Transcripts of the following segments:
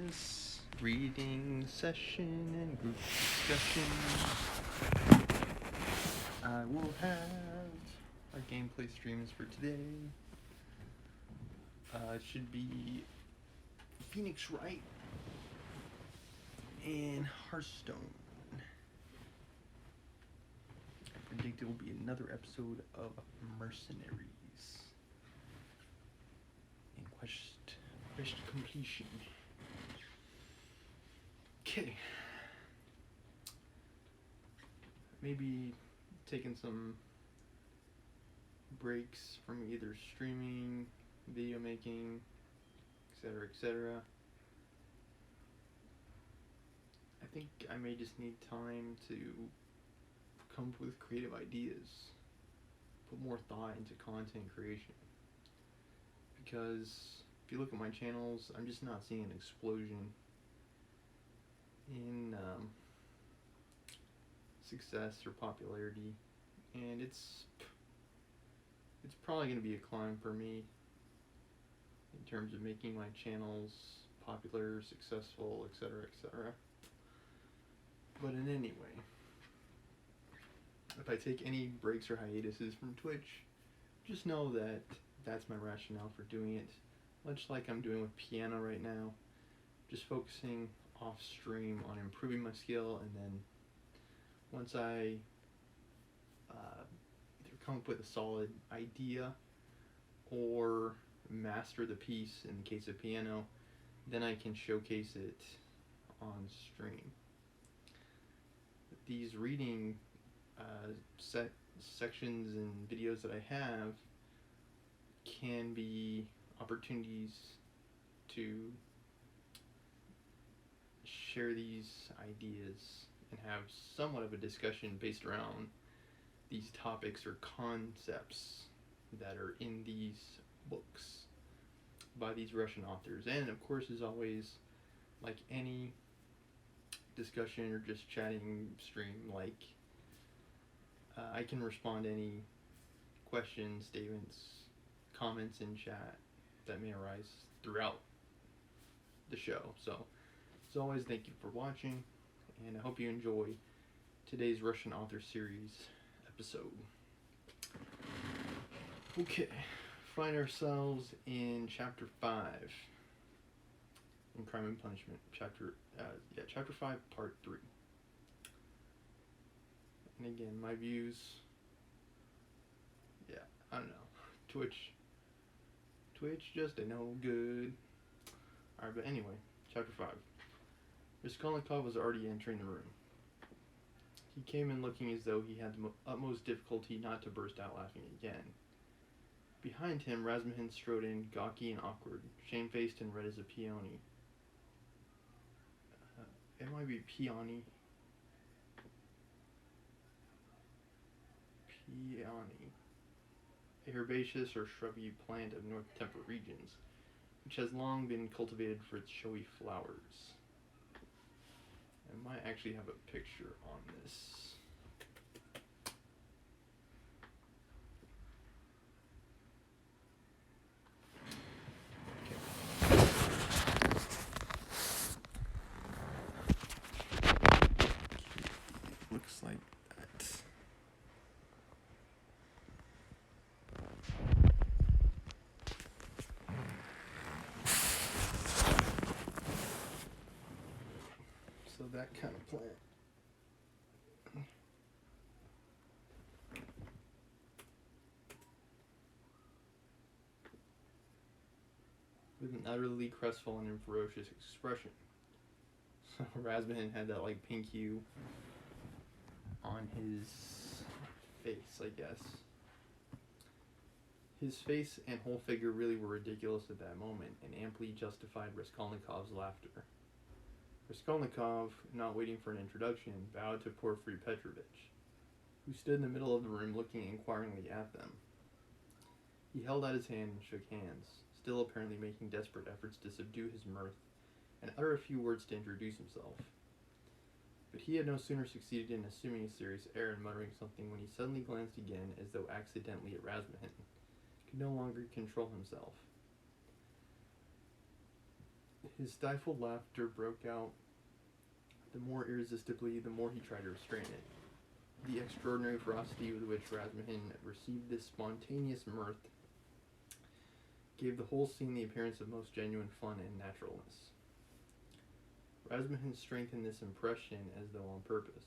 this reading session and group discussion, I will have our gameplay streams for today. It should be Phoenix Wright and Hearthstone. I predict it will be another episode of Mercenaries in quest completion. Okay. Maybe taking some breaks from either streaming, video making, etc., etc. I think I may just need time to come up with creative ideas, put more thought into content creation. Because if you look at my channels, I'm just not seeing an explosion in success or popularity, and it's probably going to be a climb for me in terms of making my channels popular, successful, etc., etc. But in any way, if I take any breaks or hiatuses from Twitch, just know that that's my rationale for doing it, much like I'm doing with piano right now, just focusing off stream on improving my skill, and then once I either come up with a solid idea or master the piece in the case of piano, then I can showcase it on stream. These reading sections and videos that I have can be opportunities to share these ideas and have somewhat of a discussion based around these topics or concepts that are in these books by these Russian authors. And of course, as always, like any discussion or just chatting stream, like I can respond to any questions, statements, comments in chat that may arise throughout the show. So as always, thank you for watching, and I hope you enjoy today's Russian author series episode. Okay, find ourselves in chapter 5 in Crime and Punishment, chapter 5, part 3. And again, my views, I don't know, Twitch just ain't no good. Alright, but anyway, chapter 5. Raskolnikov was already entering the room. He came in looking as though he had the utmost difficulty not to burst out laughing again. Behind him, Razumhin strode in, gawky and awkward, shamefaced and red as a peony. It might be peony. Peony. A herbaceous or shrubby plant of north temperate regions, which has long been cultivated for its showy flowers. I might actually have a picture on this. Looks like that. So that kind of plant. With an utterly crestfallen and ferocious expression. So Razumhin had that like pink hue on his face, I guess. His face and whole figure really were ridiculous at that moment, and amply justified Raskolnikov's laughter. Raskolnikov, not waiting for an introduction, bowed to Porfiry Petrovich, who stood in the middle of the room looking inquiringly at them. He held out his hand and shook hands, still apparently making desperate efforts to subdue his mirth and utter a few words to introduce himself. But he had no sooner succeeded in assuming a serious air and muttering something when he suddenly glanced again as though accidentally at Razumhin, could no longer control himself. His stifled laughter broke out the more irresistibly the more he tried to restrain it. The extraordinary ferocity with which Rasmussen received this spontaneous mirth gave the whole scene the appearance of most genuine fun and naturalness. Rasmussen strengthened this impression as though on purpose.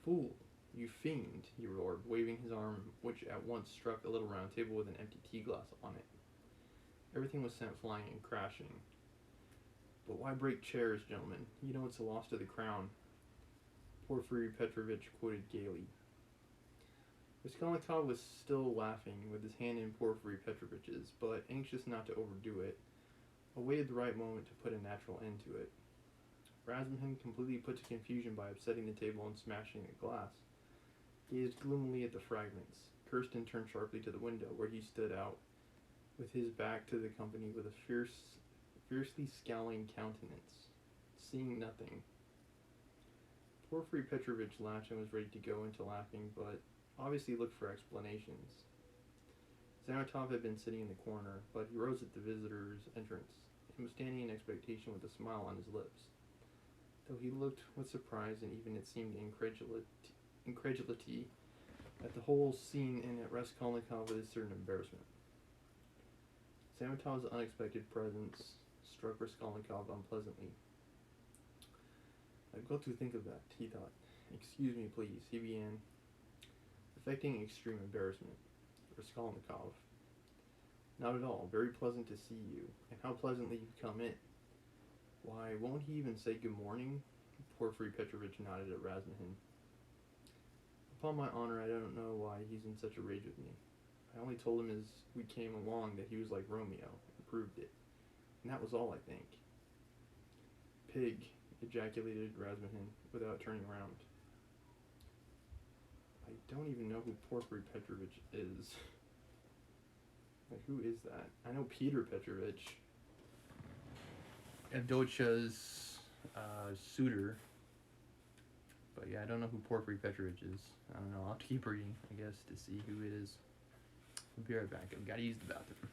"Fool, you fiend," he roared, waving his arm, which at once struck a little round table with an empty tea glass on it. Everything was sent flying and crashing. "But why break chairs, gentlemen? You know it's a loss to the crown," Porfiry Petrovitch quoted gaily. Raskolnikov was still laughing, with his hand in Porfiry Petrovitch's, but anxious not to overdo it, awaited the right moment to put a natural end to it. Rasmussen, completely put to confusion by upsetting the table and smashing a glass, gazed gloomily at the fragments. Kirsten turned sharply to the window, where he stood out, with his back to the company, with a fiercely scowling countenance, seeing nothing. Porfiry Petrovitch laughed and was ready to go into laughing, but obviously looked for explanations. Zametov had been sitting in the corner, but he rose at the visitor's entrance, and was standing in expectation with a smile on his lips, though he looked with surprise and even, it seemed, incredulity at the whole scene, and at Raskolnikov with a certain embarrassment. Zametov's unexpected presence struck Raskolnikov unpleasantly. "I've got to think of that," he thought. "Excuse me, please," he began, affecting extreme embarrassment. Raskolnikov: "Not at all. Very pleasant to see you. And how pleasantly you've come in. Why, won't he even say good morning?" Porfiry Petrovitch nodded at Rasmussen. "Upon my honor, I don't know why he's in such a rage with me. I only told him as we came along that he was like Romeo, and proved it. And that was all, I think." "Pig," ejaculated Rasmussen, without turning round. "I don't even know who Porfiry Petrovitch is." Like, who is that? I know Peter Petrovitch, Avdotya's suitor. But yeah, I don't know who Porfiry Petrovitch is. I don't know. I'll have to keep reading, I guess, to see who it is. We'll be right back. I've got to use the bathroom.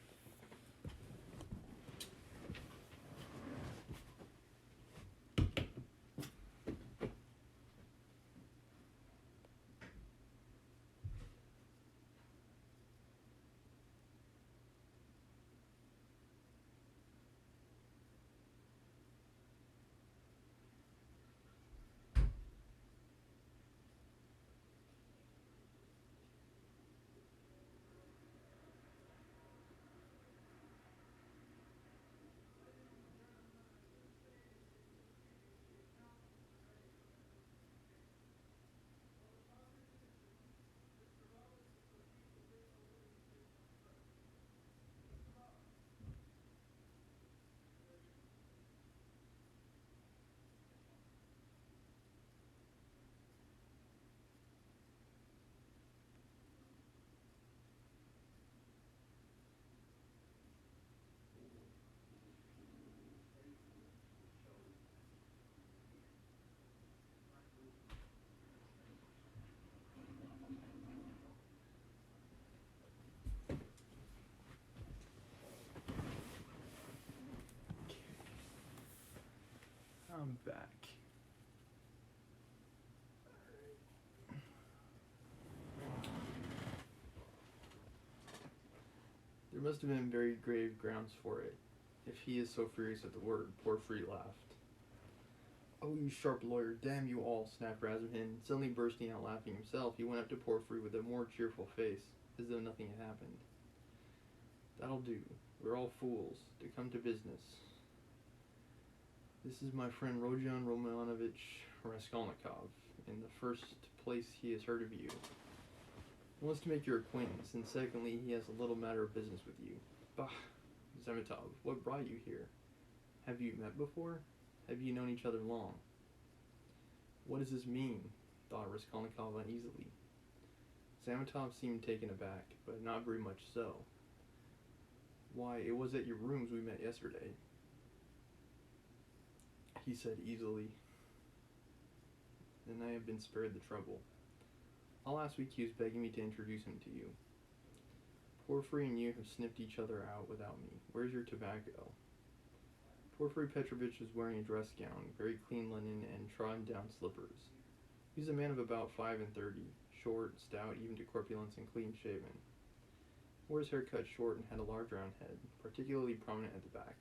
I'm back. There must have been very grave grounds for it, if he is so furious at the word. Porfiry laughed. "Oh, you sharp lawyer, damn you all," snapped Rasmussen. Suddenly bursting out laughing himself, he went up to Porfiry with a more cheerful face, as though nothing had happened. "That'll do. We're all fools. To come to business. This is my friend Rodion Romanovich Raskolnikov. In the first place, he has heard of you. He wants to make your acquaintance, and secondly, he has a little matter of business with you." "Bah, Zametov, what brought you here? Have you met before? Have you known each other long?" "What does this mean?" thought Raskolnikov uneasily. Zametov seemed taken aback, but not very much so. "Why, it was at your rooms we met yesterday," he said easily. "And I have been spared the trouble. All last week he was begging me to introduce him to you. Porfiry and you have sniffed each other out without me. Where's your tobacco?" Porfiry Petrovich was wearing a dress gown, very clean linen, and trodden-down slippers. He was a man of about 35, short, stout, even to corpulence, and clean-shaven. He wore his hair cut short and had a large round head, particularly prominent at the back.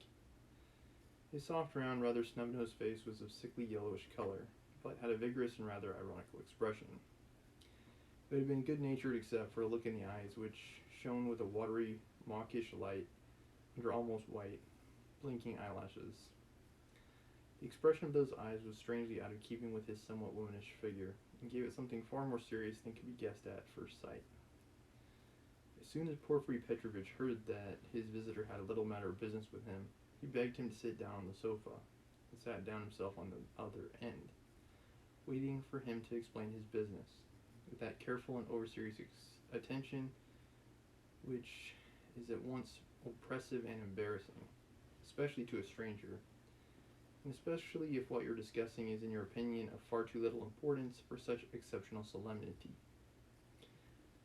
His soft, round, rather snub-nosed face was of sickly yellowish color, but had a vigorous and rather ironical expression. It had been good-natured except for a look in the eyes, which shone with a watery, mawkish light under almost white, blinking eyelashes. The expression of those eyes was strangely out of keeping with his somewhat womanish figure, and gave it something far more serious than could be guessed at first sight. As soon as Porfiry Petrovich heard that his visitor had a little matter of business with him, he begged him to sit down on the sofa, and sat down himself on the other end, waiting for him to explain his business, with that careful and over-serious attention which is at once oppressive and embarrassing, especially to a stranger, and especially if what you're discussing is, in your opinion, of far too little importance for such exceptional solemnity.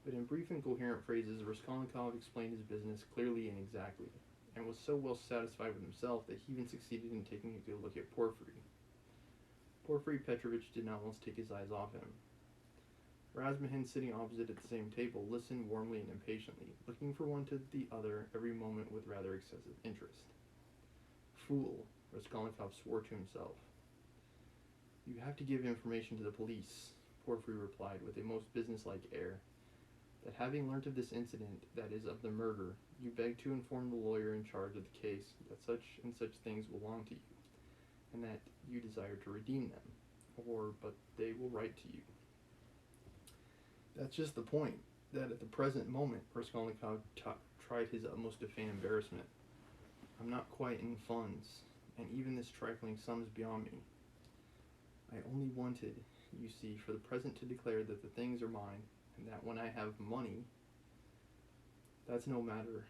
But in brief and coherent phrases, Raskolnikov explained his business clearly and exactly, and was so well satisfied with himself that he even succeeded in taking a good look at Porfiry. Porfiry Petrovich did not once take his eyes off him. Razumhin, sitting opposite at the same table, listened warmly and impatiently, looking from one to the other every moment with rather excessive interest. Fool, Raskolnikov swore to himself. You have to give information to the police, Porfiry replied with a most businesslike air. That having learnt of this incident, that is, of the murder, you beg to inform the lawyer in charge of the case that such and such things belong to you, and that you desire to redeem them, but they will write to you. That's just the point, that at the present moment, Raskolnikov tried his utmost to feign embarrassment. I'm not quite in funds, and even this trifling sum is beyond me. I only wanted, you see, for the present to declare that the things are mine, and that when I have money... That's no matter,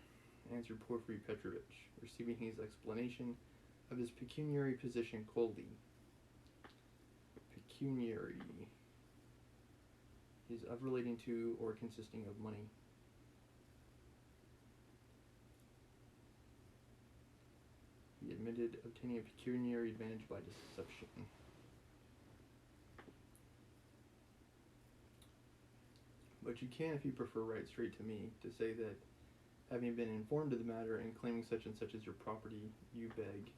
answered Porfiry Petrovich, receiving his explanation of his pecuniary position coldly. Pecuniary is of relating to or consisting of money. He admitted obtaining a pecuniary advantage by deception. But you can, if you prefer, write straight to me, to say that, having been informed of the matter and claiming such and such as your property, you beg.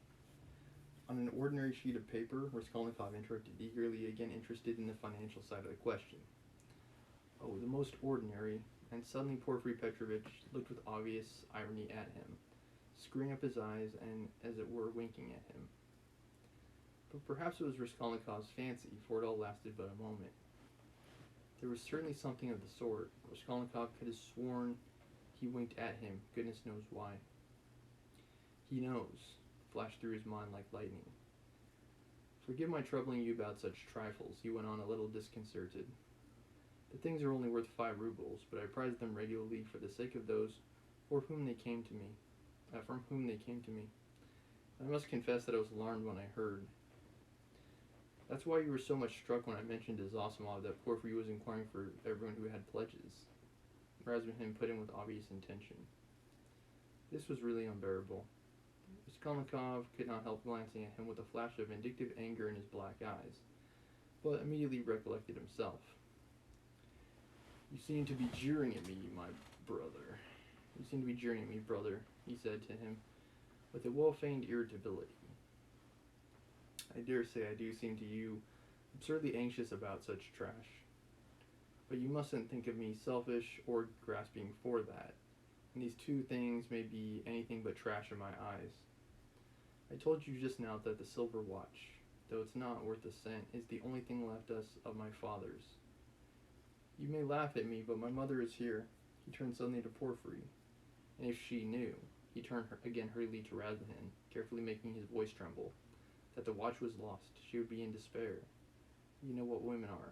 On an ordinary sheet of paper, Raskolnikov interrupted eagerly, again interested in the financial side of the question. Oh, the most ordinary, and suddenly Porfiry Petrovich looked with obvious irony at him, screwing up his eyes and, as it were, winking at him. But perhaps it was Raskolnikov's fancy, for it all lasted but a moment. There was certainly something of the sort. Raskolnikov could have sworn he winked at him, goodness knows why. He knows, flashed through his mind like lightning. Forgive my troubling you about such trifles, he went on, a little disconcerted. The things are only worth 5 rubles, but I prize them regularly for the sake of those from whom they came to me. I must confess that I was alarmed when I heard. That's why you were so much struck when I mentioned to Zossimov that Porfiry was inquiring for everyone who had pledges. Razumhin put in with obvious intention. This was really unbearable. Raskolnikov could not help glancing at him with a flash of vindictive anger in his black eyes, but immediately recollected himself. You seem to be jeering at me, my brother. You seem to be jeering at me, brother, he said to him, with a well-feigned irritability. I dare say I do seem to you absurdly anxious about such trash. But you mustn't think of me selfish or grasping for that, and these two things may be anything but trash in my eyes. I told you just now that the silver watch, though it's not worth a cent, is the only thing left us of my father's. You may laugh at me, but my mother is here. He turned suddenly to Porfiry, and if she knew, he turned again hurriedly to Razumhin, carefully making his voice tremble, that the watch was lost, she would be in despair. You know what women are.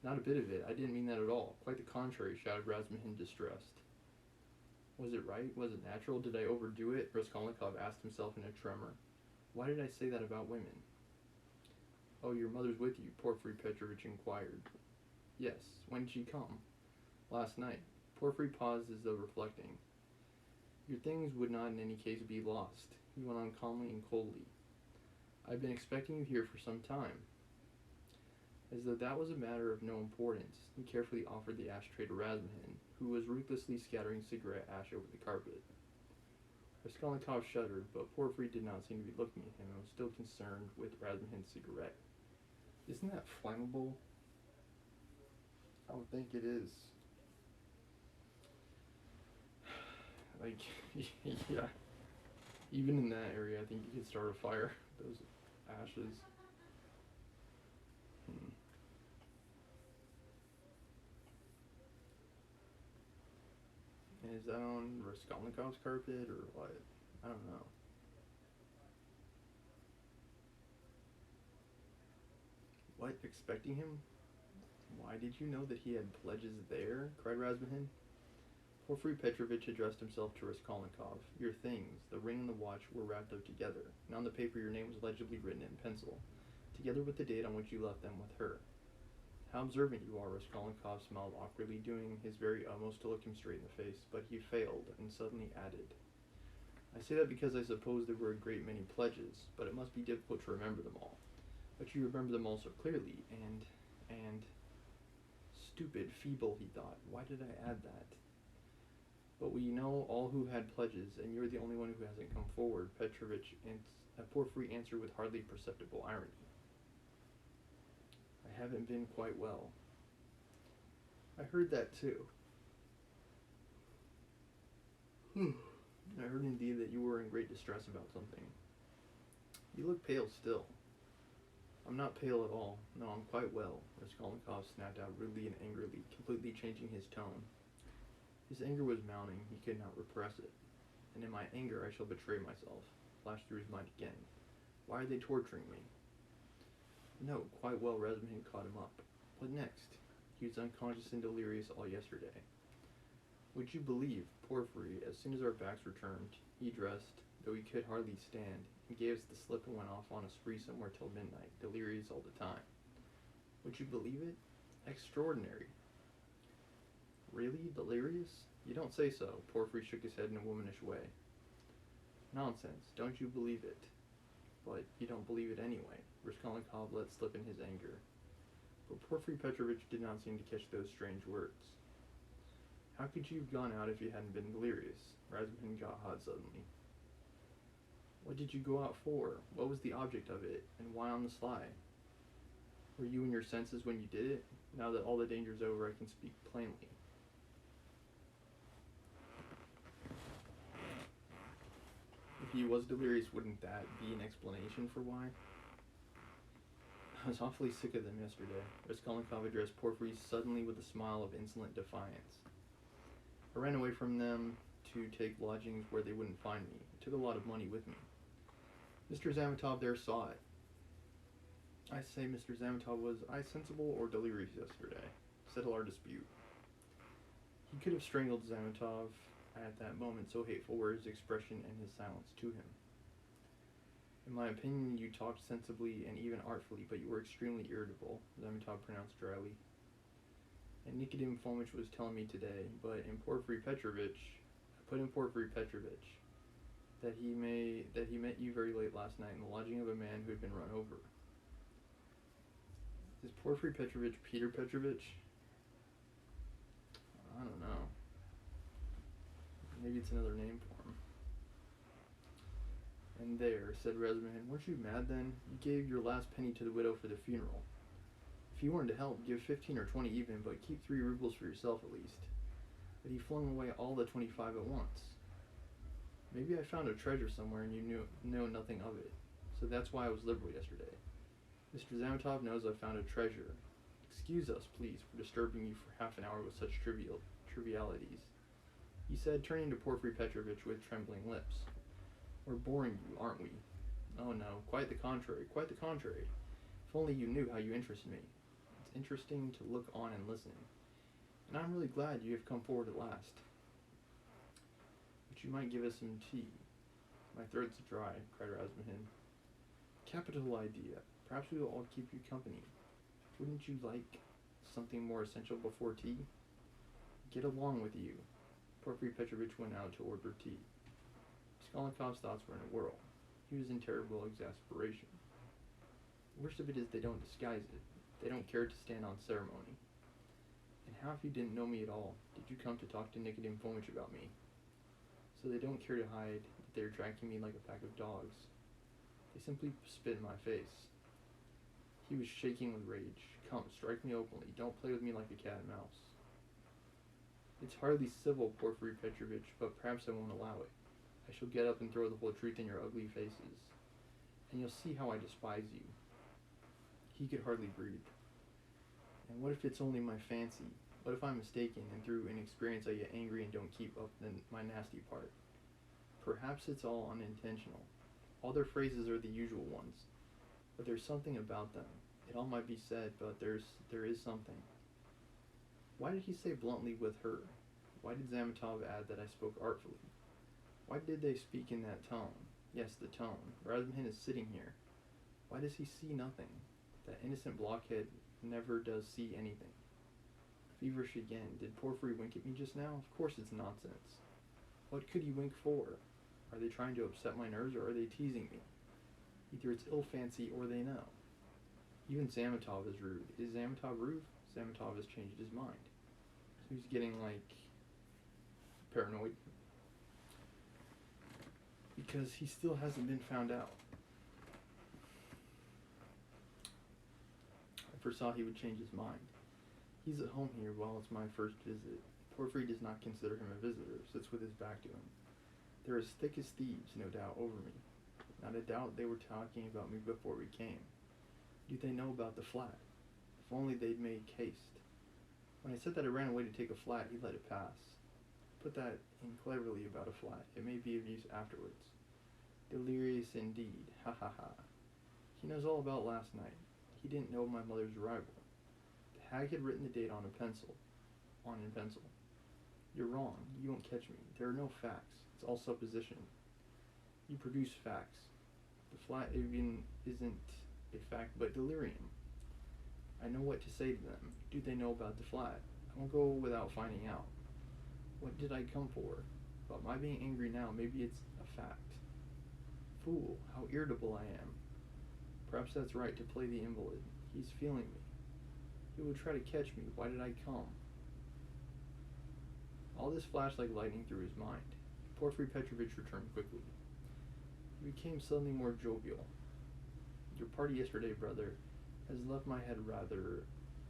Not a bit of it. I didn't mean that at all. Quite the contrary, shouted Razumhin, distressed. Was it right? Was it natural? Did I overdo it? Raskolnikov asked himself in a tremor. Why did I say that about women? Oh, your mother's with you, Porfiry Petrovich inquired. Yes. When did she come? Last night. Porfiry paused as though reflecting. Your things would not in any case be lost, He went on calmly and coldly. "I've been expecting you here for some time." As though that was a matter of no importance, he carefully offered the ashtray to Rasmussen, who was ruthlessly scattering cigarette ash over the carpet. Raskolnikov shuddered, but Porfiry did not seem to be looking at him and was still concerned with Rasmussen's cigarette. "Isn't that flammable?" "I would think it is." Like, yeah. Even in that area, I think you could start a fire. Those ashes. And is that on Raskolnikov's carpet or what? I don't know. What? Expecting him? Why did you know that he had pledges there? Cried Rasmussen. Porfiry Petrovitch addressed himself to Raskolnikov. "Your things, the ring and the watch, were wrapped up together, and on the paper your name was legibly written in pencil, together with the date on which you left them with her." "How observant you are," Raskolnikov smiled awkwardly, doing his very utmost to look him straight in the face, but he failed, and suddenly added, "I say that because I suppose there were a great many pledges, but it must be difficult to remember them all. But you remember them all so clearly, and... Stupid, feeble, he thought. Why did I add that? But we know all who had pledges, and you're the only one who hasn't come forward," Porfiry answered with hardly perceptible irony. "I haven't been quite well." "I heard that too." "I heard indeed that you were in great distress about something." "You look pale still." "I'm not pale at all. No, I'm quite well," Raskolnikov snapped out rudely and angrily, completely changing his tone. His anger was mounting. He could not repress it. "And in my anger I shall betray myself," flashed through his mind again. "Why are they torturing me?" "No, quite well." Rasmussen caught him up. "What next? He was unconscious and delirious all yesterday. Would you believe, Porfiry, as soon as our backs were turned, he dressed, though he could hardly stand, and gave us the slip and went off on a spree somewhere till midnight, delirious all the time. Would you believe it? Extraordinary." "Really? Delirious? You don't say so." Porfiry shook his head in a womanish way. "Nonsense. Don't you believe it?" "But you don't believe it anyway." Raskolnikov let slip in his anger. But Porfiry Petrovitch did not seem to catch those strange words. "How could you have gone out if you hadn't been delirious?" Rasmussen got hot suddenly. "What did you go out for? What was the object of it? And why on the sly? Were you in your senses when you did it? Now that all the danger's over, I can speak plainly." "If he was delirious, wouldn't that be an explanation for why?" "I was awfully sick of them yesterday." Raskolnikov addressed Porfiry suddenly with a smile of insolent defiance. "I ran away from them to take lodgings where they wouldn't find me. I took a lot of money with me. Mr. Zametov there saw it. I say, Mr. Zametov, was I sensible or delirious yesterday? Settle our dispute." He could have strangled Zametov at that moment, so hateful were his expression and his silence to him. "In my opinion, you talked sensibly and even artfully, but you were extremely irritable," Zametov pronounced dryly. "And Nikidim Fomitch was telling me today, but in Porfiry Petrovitch, that he met you very late last night in the lodging of a man who had been run over." "Is Porfiry Petrovitch Peter Petrovitch?" "I don't know. Maybe it's another name for him." "And there," said Rasmussen, "weren't you mad then? You gave your last penny to the widow for the funeral. If you weren't to help, give 15 or 20 even, but keep 3 rubles for yourself at least. But he flung away all the 25 at once. Maybe I found a treasure somewhere and you know nothing of it. So that's why I was liberal yesterday. Mr. Zametov knows I've found a treasure. Excuse us, please, for disturbing you for half an hour with such trivialities," he said, turning to Porfiry Petrovitch with trembling lips. "We're boring you, aren't we?" "Oh no, quite the contrary, quite the contrary. If only you knew how you interest me. It's interesting to look on and listen. And I'm really glad you have come forward at last. But you might give us some tea." "My throat's dry," cried Rasmussen. "Capital idea. Perhaps we will all keep you company. Wouldn't you like something more essential before tea?" "Get along with you." Porfiry Petrovitch went out to order tea. Raskolnikov's thoughts were in a whirl. He was in terrible exasperation. Worst of it is they don't disguise it. They don't care to stand on ceremony. And how if you didn't know me at all, did you come to talk to Nicodemus Fomitch about me? So they don't care to hide that they're tracking me like a pack of dogs. They simply spit in my face. He was shaking with rage. Come, strike me openly. Don't play with me like a cat and mouse. It's hardly civil, Porfiry Petrovitch, but perhaps I won't allow it. I shall get up and throw the whole truth in your ugly faces, and you'll see how I despise you. He could hardly breathe. And what if it's only my fancy? What if I'm mistaken, and through inexperience I get angry and don't keep up my nasty part? Perhaps it's all unintentional. All their phrases are the usual ones, but there's something about them. It all might be said, but there is something. Why did he say bluntly with her? Why did Zametov add that I spoke artfully? Why did they speak in that tone? Yes, the tone. Razumhin is sitting here. Why does he see nothing? That innocent blockhead never does see anything. Feverish again. Did Porfiry wink at me just now? Of course it's nonsense. What could he wink for? Are they trying to upset my nerves, or are they teasing me? Either it's ill fancy or they know. Even Zametov is rude. Is Zametov rude? Zametov has changed his mind. So he's getting, paranoid. Because he still hasn't been found out. I foresaw he would change his mind. He's at home here while it's my first visit. Porfiry does not consider him a visitor, sits with his back to him. They're as thick as thieves, no doubt, over me. Not a doubt they were talking about me before we came. Do they know about the flat? If only they'd made haste. When I said that I ran away to take a flat, he let it pass. Put that in cleverly about a flat. It may be of use afterwards. Delirious indeed. Ha ha ha. He knows all about last night. He didn't know my mother's arrival. The hag had written the date on in pencil. You're wrong. You won't catch me. There are no facts. It's all supposition. You produce facts. The flat even isn't a fact, but delirium. I know what to say to them. Do they know about the flat? I won't go without finding out. What did I come for? About my being angry now, maybe it's a fact. Fool, how irritable I am. Perhaps that's right, to play the invalid. He's feeling me. He would try to catch me. Why did I come? All this flashed like lightning through his mind. Porfiry Petrovitch returned quickly. He became suddenly more jovial. Your party yesterday, brother, has left my head rather,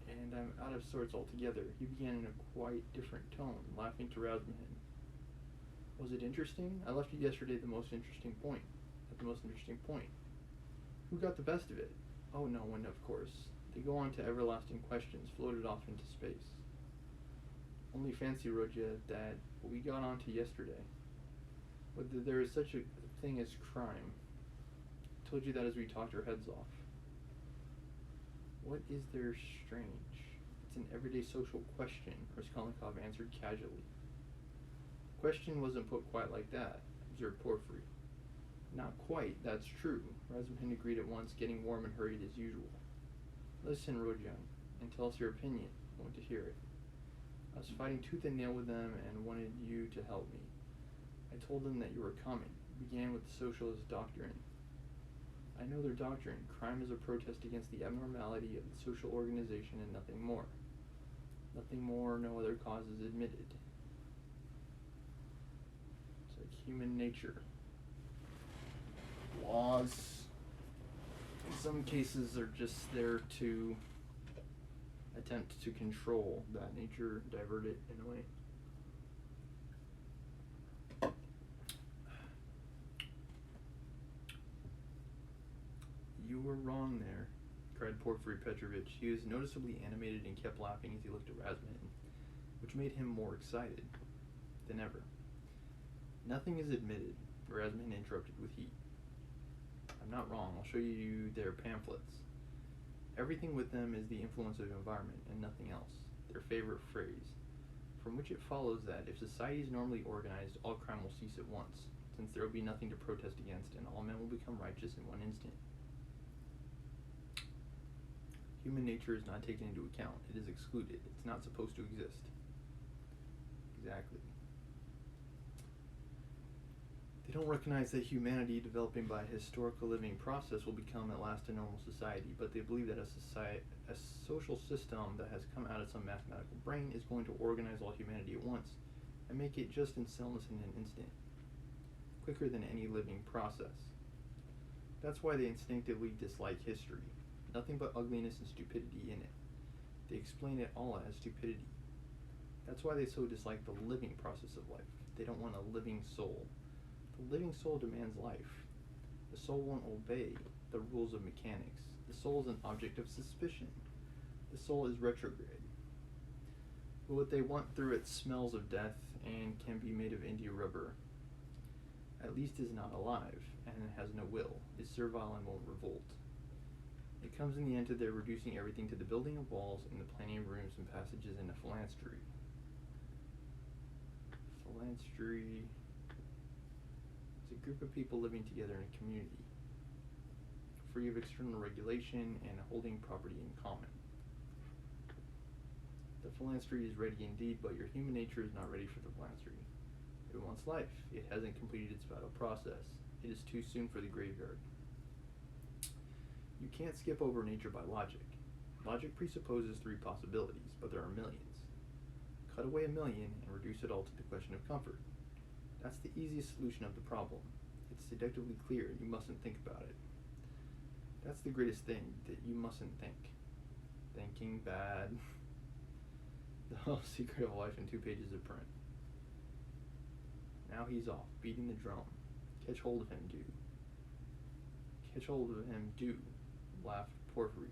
and I'm out of sorts altogether. He began in a quite different tone, laughing to rouse me. Was it interesting? I left you yesterday at the most interesting point. Who got the best of it? Oh, no one, of course. They go on to everlasting questions, floated off into space. Only fancy, Rodya, that we got on to yesterday. Whether there is such a thing as crime. I told you that as we talked our heads off. What is there strange? It's an everyday social question, Raskolnikov answered casually. The question wasn't put quite like that, observed Porfiry. Not quite, that's true, Razumhin agreed at once, getting warm and hurried as usual. Listen, Rodyan, and tell us your opinion. I want to hear it. I was fighting tooth and nail with them and wanted you to help me. I told them that you were coming. It began with the socialist doctrine. I know their doctrine. Crime is a protest against the abnormality of the social organization and nothing more. Nothing more, no other cause is admitted. It's like human nature. Laws, in some cases, are just there to attempt to control that nature, divert it in a way. You were wrong there, cried Porfiry Petrovitch. He was noticeably animated and kept laughing as he looked at Razumhin, which made him more excited than ever. Nothing is admitted, Razumhin interrupted with heat. I'm not wrong. I'll show you their pamphlets. Everything with them is the influence of environment and nothing else, their favorite phrase, from which it follows that if society is normally organized, all crime will cease at once, since there will be nothing to protest against and all men will become righteous in one instant. Human nature is not taken into account. It is excluded. It's not supposed to exist. Exactly. The They don't recognize that humanity, developing by a historical living process, will become at last a normal society, but they believe that a social system that has come out of some mathematical brain is going to organize all humanity at once and make it just in stillness in an instant, quicker than any living process. That's why they instinctively dislike history. Nothing but ugliness and stupidity in it. They explain it all as stupidity. That's why they so dislike the living process of life. They don't want a living soul. The living soul demands life. The soul won't obey the rules of mechanics. The soul is an object of suspicion. The soul is retrograde. But what they want through it smells of death and can be made of India rubber. At least is not alive and has no will, is servile and won't revolt. It comes in the end to their reducing everything to the building of walls and the planning of rooms and passages in a phalanstery. Phalanstery is a group of people living together in a community, free of external regulation and holding property in common. The phalanstery is ready indeed, but your human nature is not ready for the phalanstery. It wants life. It hasn't completed its vital process. It is too soon for the graveyard. You can't skip over nature by logic. Logic presupposes 3 possibilities, but there are millions. Cut away a million and reduce it all to the question of comfort. That's the easiest solution of the problem. It's seductively clear and you mustn't think about it. That's the greatest thing, that you mustn't think. Thinking bad. The whole secret of life in 2 pages of print. Now he's off, beating the drum. Catch hold of him, do. Catch hold of him, do, laughed Porphyry.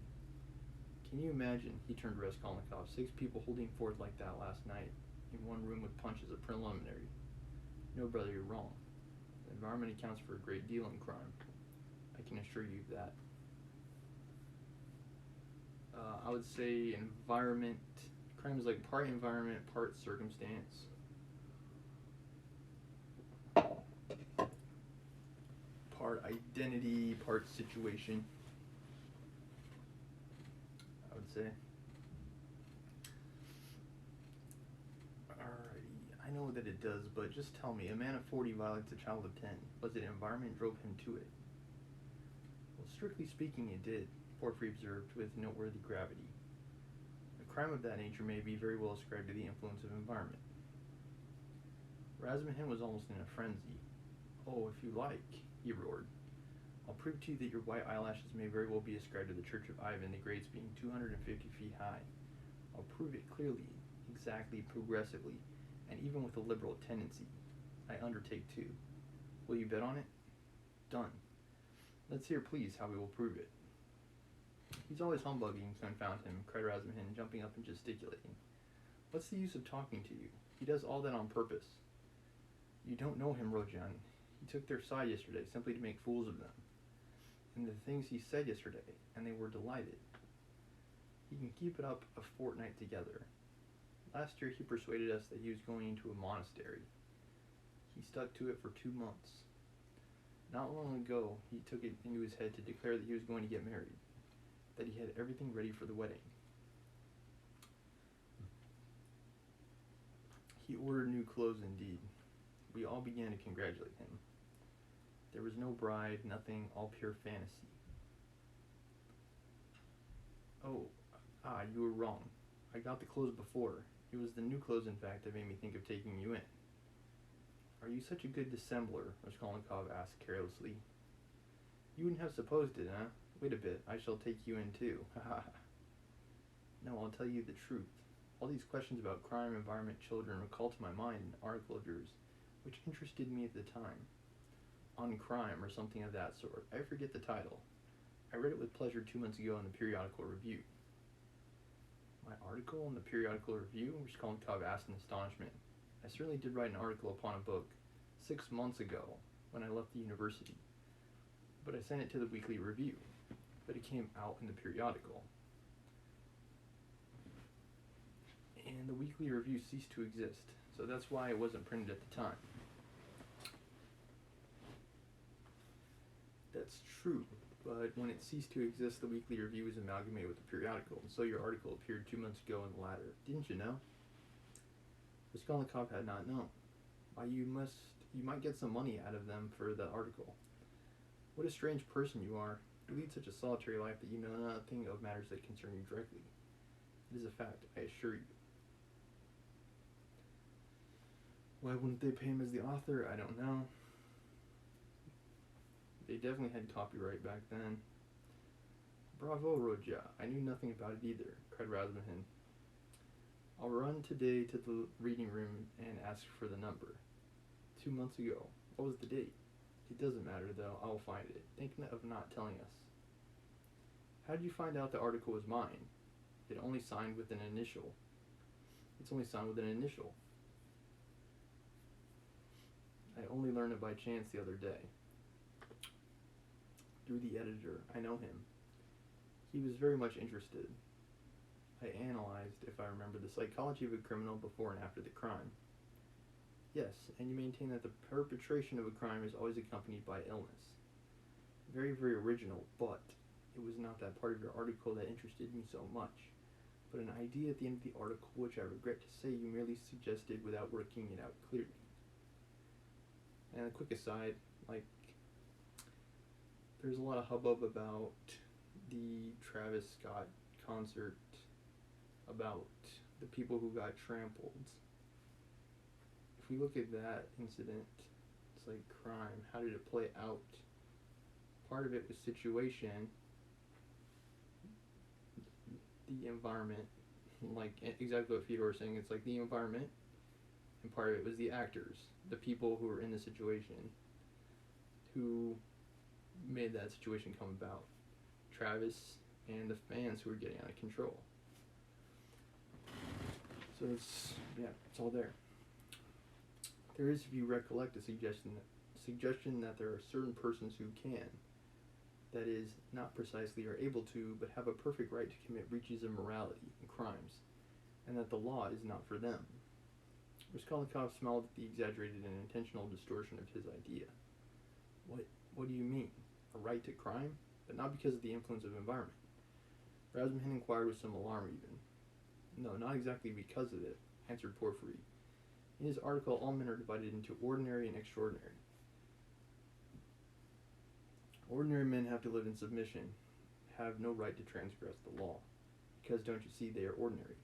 Can you imagine, he turned to Raskolnikov, 6 people holding forth like that last night, in one room with punch as a preliminary. No, brother, you're wrong. The environment accounts for a great deal in crime. I can assure you of that. I would say environment, crime is like part environment, part circumstance. Part identity, part situation, I would say. Alrighty, I know that it does, but just tell me, a man of 40 violates a child of 10. Was it environment drove him to it? Well, strictly speaking, it did, Porphyry observed with noteworthy gravity. A crime of that nature may be very well ascribed to the influence of environment. Razumihin was almost in a frenzy. Oh, if you like, he roared. I'll prove to you that your white eyelashes may very well be ascribed to the Church of Ivan, the grades being 250 feet high. I'll prove it clearly, exactly, progressively, and even with a liberal tendency. I undertake to. Will you bet on it? Done. Let's hear, please, how we will prove it. He's always humbugging, confound him, cried Razumihin, jumping up and gesticulating. What's the use of talking to you? He does all that on purpose. You don't know him, Rojan. He took their side yesterday, simply to make fools of them. And the things he said yesterday, and they were delighted. He can keep it up a fortnight together. Last year he persuaded us that he was going into a monastery. He stuck to it for 2 months. Not long ago, he took it into his head to declare that he was going to get married, that he had everything ready for the wedding. He ordered new clothes indeed. We all began to congratulate him. There was no bride, nothing, all pure fantasy. Oh, you were wrong. I got the clothes before. It was the new clothes, in fact, that made me think of taking you in. Are you such a good dissembler? Raskolnikov asked carelessly. You wouldn't have supposed it, huh? Wait a bit, I shall take you in too. No, I'll tell you the truth. All these questions about crime, environment, children recall to my mind an article of yours, which interested me at the time. On crime, or something of that sort. I forget the title. I read it with pleasure 2 months ago in the Periodical Review. My article in the Periodical Review? Raskolnikov asked in astonishment. I certainly did write an article upon a book 6 months ago, when I left the university. But I sent it to the Weekly Review. But it came out in the periodical. And the Weekly Review ceased to exist, so that's why it wasn't printed at the time. That's true, but when it ceased to exist, the Weekly Review was amalgamated with the periodical, and so your article appeared 2 months ago in the latter. Didn't you know? Raskolnikov had not known. Why, you must You might get some money out of them for the article. What a strange person you are. You lead such a solitary life that you know nothing of matters that concern you directly. It is a fact, I assure you. Why wouldn't they pay him as the author? I don't know. They definitely had copyright back then. Bravo, Roja. I knew nothing about it either, cried Rasmussen. I'll run today to the reading room and ask for the number. 2 months ago. What was the date? It doesn't matter, though. I will find it. Think of not telling us. How did you find out the article was mine? It only signed with an initial. It's only signed with an initial. I only learned it by chance the other day. Through the editor. I know him. He was very much interested. I analyzed, if I remember, the psychology of a criminal before and after the crime. Yes, and you maintain that the perpetration of a crime is always accompanied by illness. Very, very original, but it was not that part of your article that interested me so much, but an idea at the end of the article which I regret to say you merely suggested without working it out clearly. And a quick aside, there's a lot of hubbub about the Travis Scott concert, about the people who got trampled. If we look at that incident, it's like crime. How did it play out? Part of it was situation, the environment, like exactly what Fedor was saying. It's like the environment, and part of it was the actors, the people who were in the situation, who made that situation come about. Travis and the fans who were getting out of control. So it's all there. There is, if you recollect, a suggestion that there are certain persons who can, that is, not precisely are able to, but have a perfect right to commit breaches of morality and crimes, and that the law is not for them. Raskolnikov smiled at the exaggerated and intentional distortion of his idea. What do you mean? A right to crime? But not because of the influence of environment. Rasmussen inquired with some alarm even. No, not exactly because of it, answered Porphyry. In his article, all men are divided into ordinary and extraordinary. Ordinary men have to live in submission, have no right to transgress the law, because, don't you see, they are ordinary.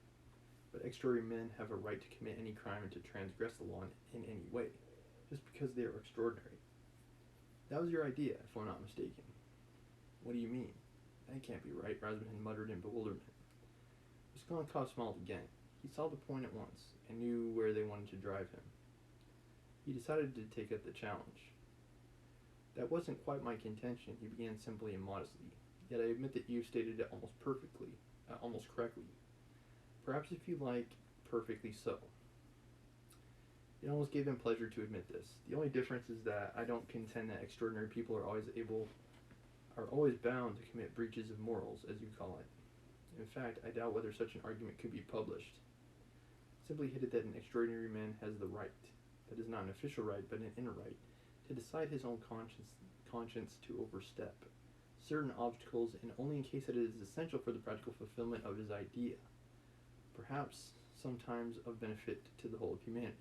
But extraordinary men have a right to commit any crime and to transgress the law in any way, just because they are extraordinary. That was your idea, if I'm not mistaken. What do you mean? That can't be right, Rasmussen muttered in bewilderment. Raskolnikov smiled again. He saw the point at once, and knew where they wanted to drive him. He decided to take up the challenge. That wasn't quite my contention, he began simply and modestly, yet I admit that you stated it almost correctly. Perhaps, if you like, perfectly so. It almost gave him pleasure to admit this. The only difference is that I don't contend that extraordinary people are always bound to commit breaches of morals, as you call it. In fact, I doubt whether such an argument could be published. Simply hit it that an extraordinary man has the right, that is not an official right, but an inner right, to decide his own conscience to overstep certain obstacles, and only in case that it is essential for the practical fulfillment of his idea, perhaps sometimes of benefit to the whole of humanity.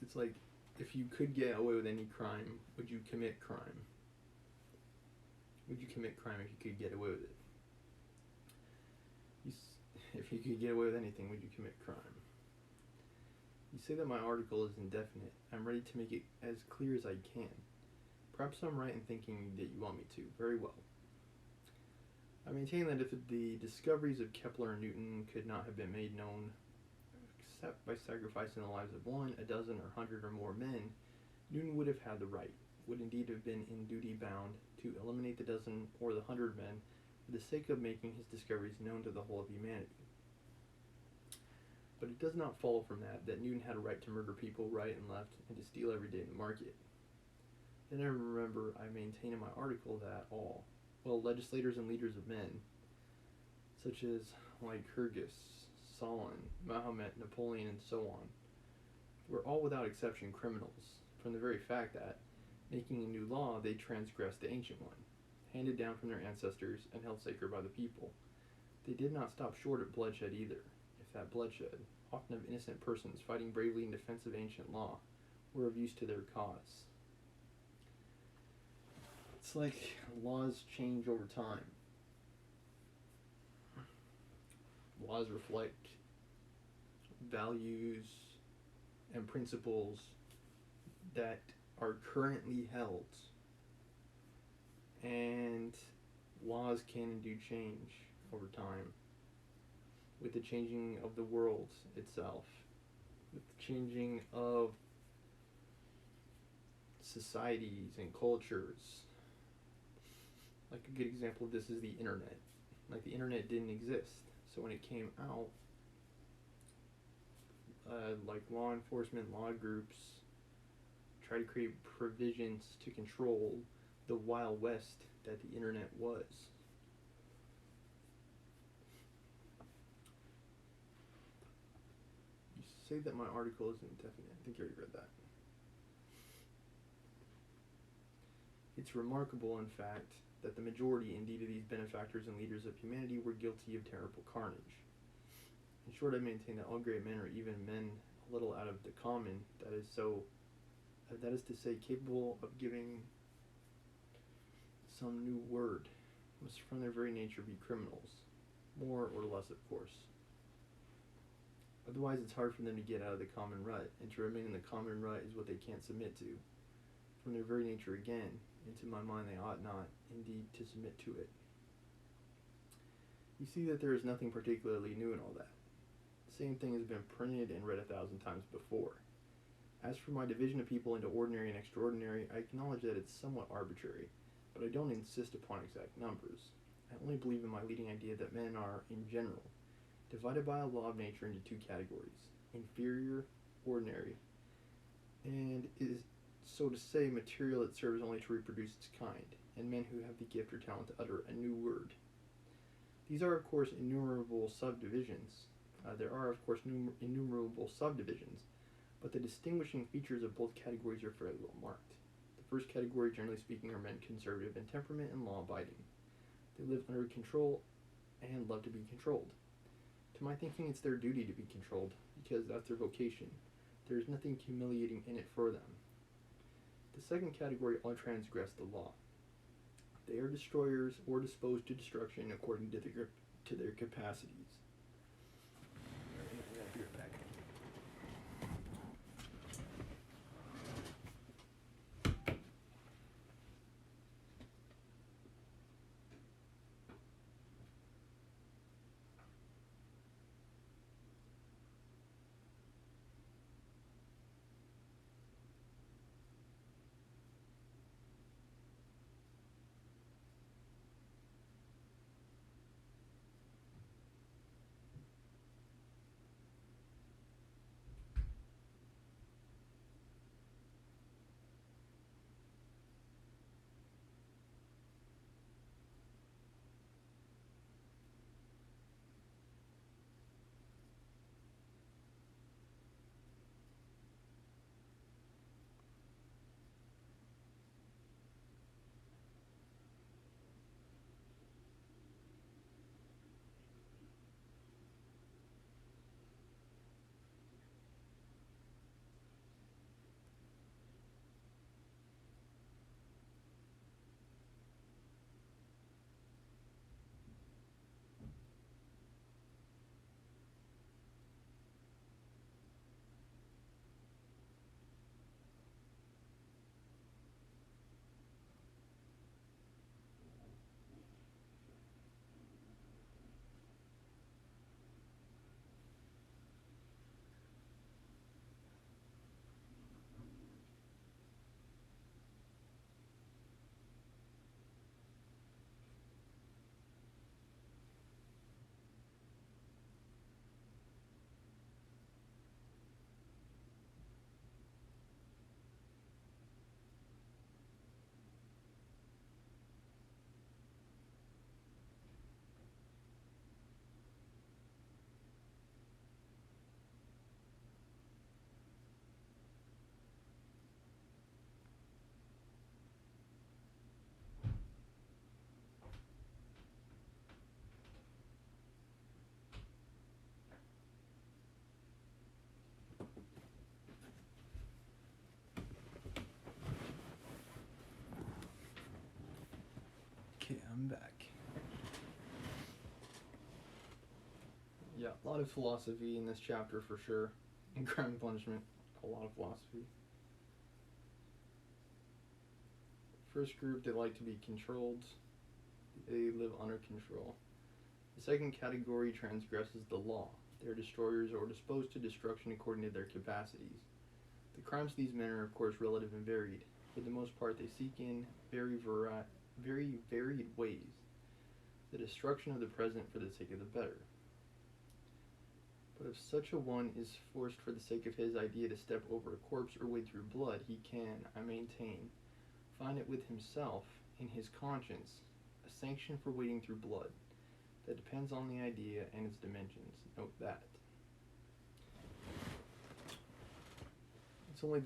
It's like, if you could get away with any crime, would you commit crime? Would you commit crime if you could get away with it? If you could get away with anything, would you commit crime? You say that my article is indefinite. I'm ready to make it as clear as I can. Perhaps I'm right in thinking that you want me to. Very well. I maintain that if the discoveries of Kepler and Newton could not have been made known except by sacrificing the lives of 1, a dozen, or 100 or more men, Newton would have had the right, would indeed have been in duty bound, to eliminate the dozen or the 100 men for the sake of making his discoveries known to the whole of humanity. But it does not follow from that Newton had a right to murder people right and left and to steal every day in the market. Then I remember I maintain in my article that all, legislators and leaders of men, such as Lycurgus, Solon, Mahomet, Napoleon, and so on, were all without exception criminals, from the very fact that, making a new law, they transgressed the ancient one, handed down from their ancestors and held sacred by the people. They did not stop short at bloodshed either, if that bloodshed, often of innocent persons fighting bravely in defense of ancient law, were of use to their cause. It's like laws change over time. Laws reflect values and principles that are currently held, and laws can and do change over time with the changing of the world itself, with the changing of societies and cultures. Like a good example of this is the internet. Like the internet didn't exist, so when it came out, like law enforcement, law groups try to create provisions to control the Wild West that the internet was. You say that my article isn't definite. I think you already read that. It's remarkable, in fact, that the majority, indeed, of these benefactors and leaders of humanity were guilty of terrible carnage. In short, I maintain that all great men are even men a little out of the common, that is to say, capable of giving some new word, must from their very nature be criminals, more or less, of course. Otherwise, it's hard for them to get out of the common rut, and to remain in the common rut is what they can't submit to. From their very nature, again, into my mind, they ought not, indeed, to submit to it. You see that there is nothing particularly new in all that. The same thing has been printed and read 1,000 times before. As for my division of people into ordinary and extraordinary, I acknowledge that it's somewhat arbitrary, but I don't insist upon exact numbers. I only believe in my leading idea that men are, in general, divided by a law of nature into two categories: inferior, ordinary, and is, so to say, material that serves only to reproduce its kind, and men who have the gift or talent to utter a new word. These are, of course, innumerable subdivisions. But the distinguishing features of both categories are fairly well marked. The first category, generally speaking, are men conservative in temperament and law-abiding. They live under control and love to be controlled. To my thinking, it's their duty to be controlled, because that's their vocation. There is nothing humiliating in it for them. The second category all transgress the law. They are destroyers or disposed to destruction according to their capacities. I'll be right back. I'm back. Yeah, a lot of philosophy in this chapter for sure. In Crime and Punishment, a lot of philosophy. First group, they like to be controlled. They live under control. The second category transgresses the law. They are destroyers or disposed to destruction according to their capacities. The crimes of these men are of course relative and varied. For the most part, they seek in very varied ways the destruction of the present for the sake of the better. But if such a one is forced for the sake of his idea to step over a corpse or wade through blood, he can, I maintain, find it with himself, in his conscience, a sanction for wading through blood that depends on the idea and its dimensions. Note that. It's only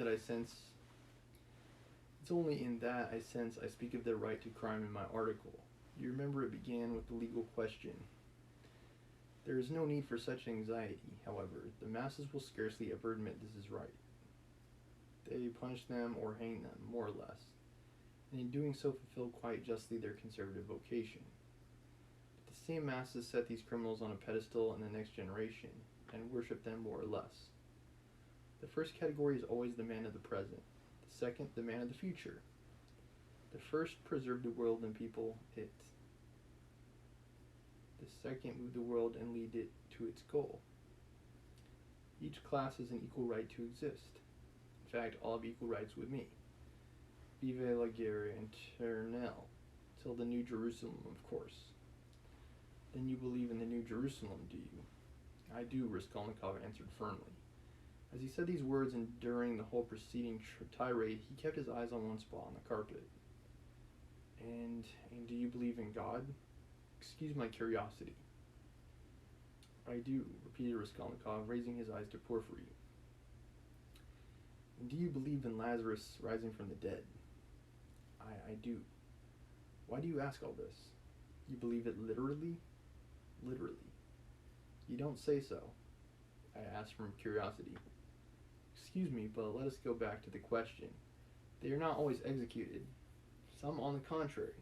in that I sense I speak of the right to crime in my article. You remember it began with the legal question. There is no need for such anxiety, however. The masses will scarcely ever admit this is right. They punish them or hang them, more or less, and in doing so fulfill quite justly their conservative vocation. But the same masses set these criminals on a pedestal in the next generation, and worship them more or less. The first category is always the man of the present, the second the man of the future. The first preserve the world and people it. The second move the world and lead it to its goal. Each class has an equal right to exist. In fact, all have equal rights with me. Vive la guerre éternelle, till the New Jerusalem, of course. Then you believe in the New Jerusalem, do you? I do, Raskolnikov answered firmly. As he said these words and during the whole preceding tirade, he kept his eyes on one spot on the carpet. And do you believe in God? Excuse my curiosity. I do, repeated Raskolnikov, raising his eyes to Porfiry. And do you believe in Lazarus rising from the dead? I do. Why do you ask all this? You believe it literally? Literally. You don't say so. I asked from curiosity. Excuse me, but let us go back to the question. They are not always executed. Some, on the contrary,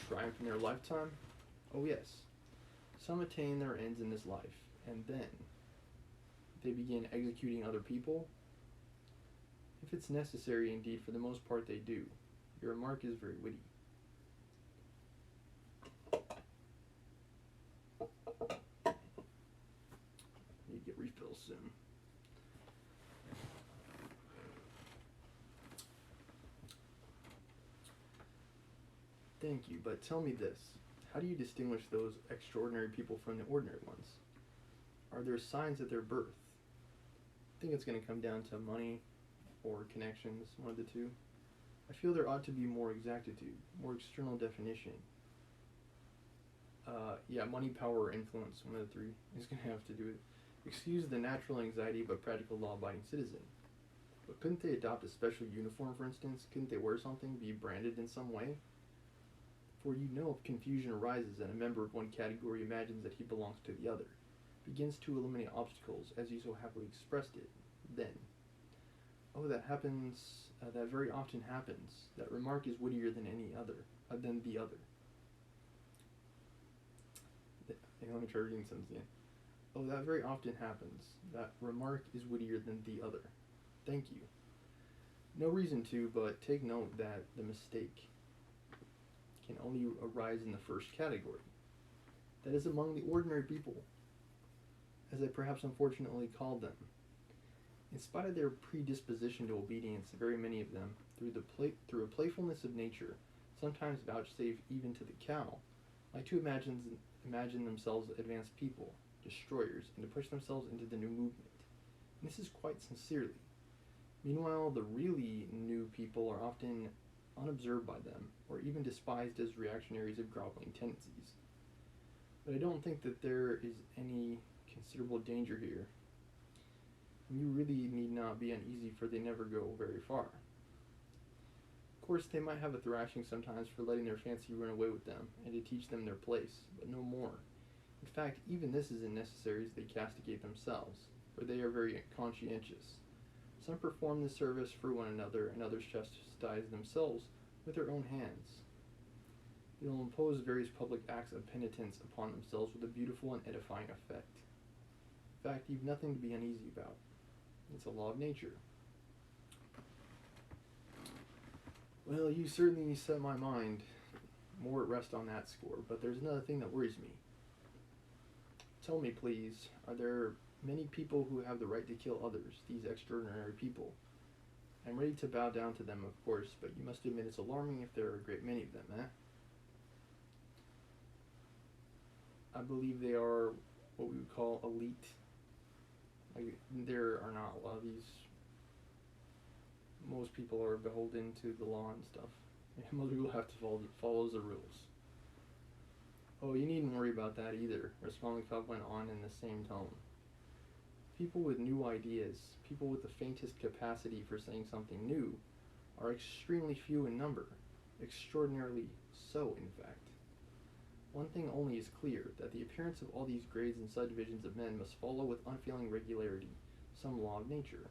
triumph in their lifetime? Oh yes. Some attain their ends in this life, and then they begin executing other people? If it's necessary, indeed, for the most part they do. Your remark is very witty. Need to get refills soon. Thank you, but tell me this. How do you distinguish those extraordinary people from the ordinary ones? Are there signs at their birth? I think it's going to come down to money or connections, one of the two. I feel there ought to be more exactitude, more external definition. Yeah, money, power, or influence, one of the three is going to have to do it. Excuse the natural anxiety of a practical law-abiding citizen. But couldn't they adopt a special uniform, for instance? Couldn't they wear something, be branded in some way? For you know if confusion arises and a member of one category imagines that he belongs to the other, begins to eliminate obstacles, as you so happily expressed it, then, oh, that happens, that very often happens. That remark is wittier than any other, than the other. Let me try reading the sentence again. Oh, that very often happens. That remark is wittier than the other. Thank you. No reason to, but take note that the mistake can only arise in the first category. That is among the ordinary people, as I perhaps unfortunately called them. In spite of their predisposition to obedience, very many of them, through a playfulness of nature, sometimes vouchsafe even to the cow, like to imagine themselves advanced people, destroyers, and to push themselves into the new movement. And this is quite sincerely. Meanwhile, the really new people are often unobserved by them, or even despised as reactionaries of groveling tendencies. But I don't think that there is any considerable danger here. You really need not be uneasy, for they never go very far. Of course, they might have a thrashing sometimes for letting their fancy run away with them, and to teach them their place, but no more. In fact, even this isn't necessary, as they castigate themselves, for they are very conscientious. Some perform this service for one another, and others chastise themselves with their own hands. They will impose various public acts of penitence upon themselves with a beautiful and edifying effect. In fact, you've nothing to be uneasy about. It's a law of nature. Well, you certainly set my mind more at rest on that score, but there's another thing that worries me. Tell me, please, are there many people who have the right to kill others, these extraordinary people? I'm ready to bow down to them, of course, but you must admit it's alarming if there are a great many of them, eh? I believe they are what we would call elite. Like, there are not a lot of these. Most people are beholden to the law and stuff. Most people have to follow the rules. Oh, you needn't worry about that either, Raskolnikov went on in the same tone. People with new ideas, people with the faintest capacity for saying something new, are extremely few in number. Extraordinarily so, in fact. One thing only is clear, that the appearance of all these grades and subdivisions of men must follow with unfailing regularity some law of nature.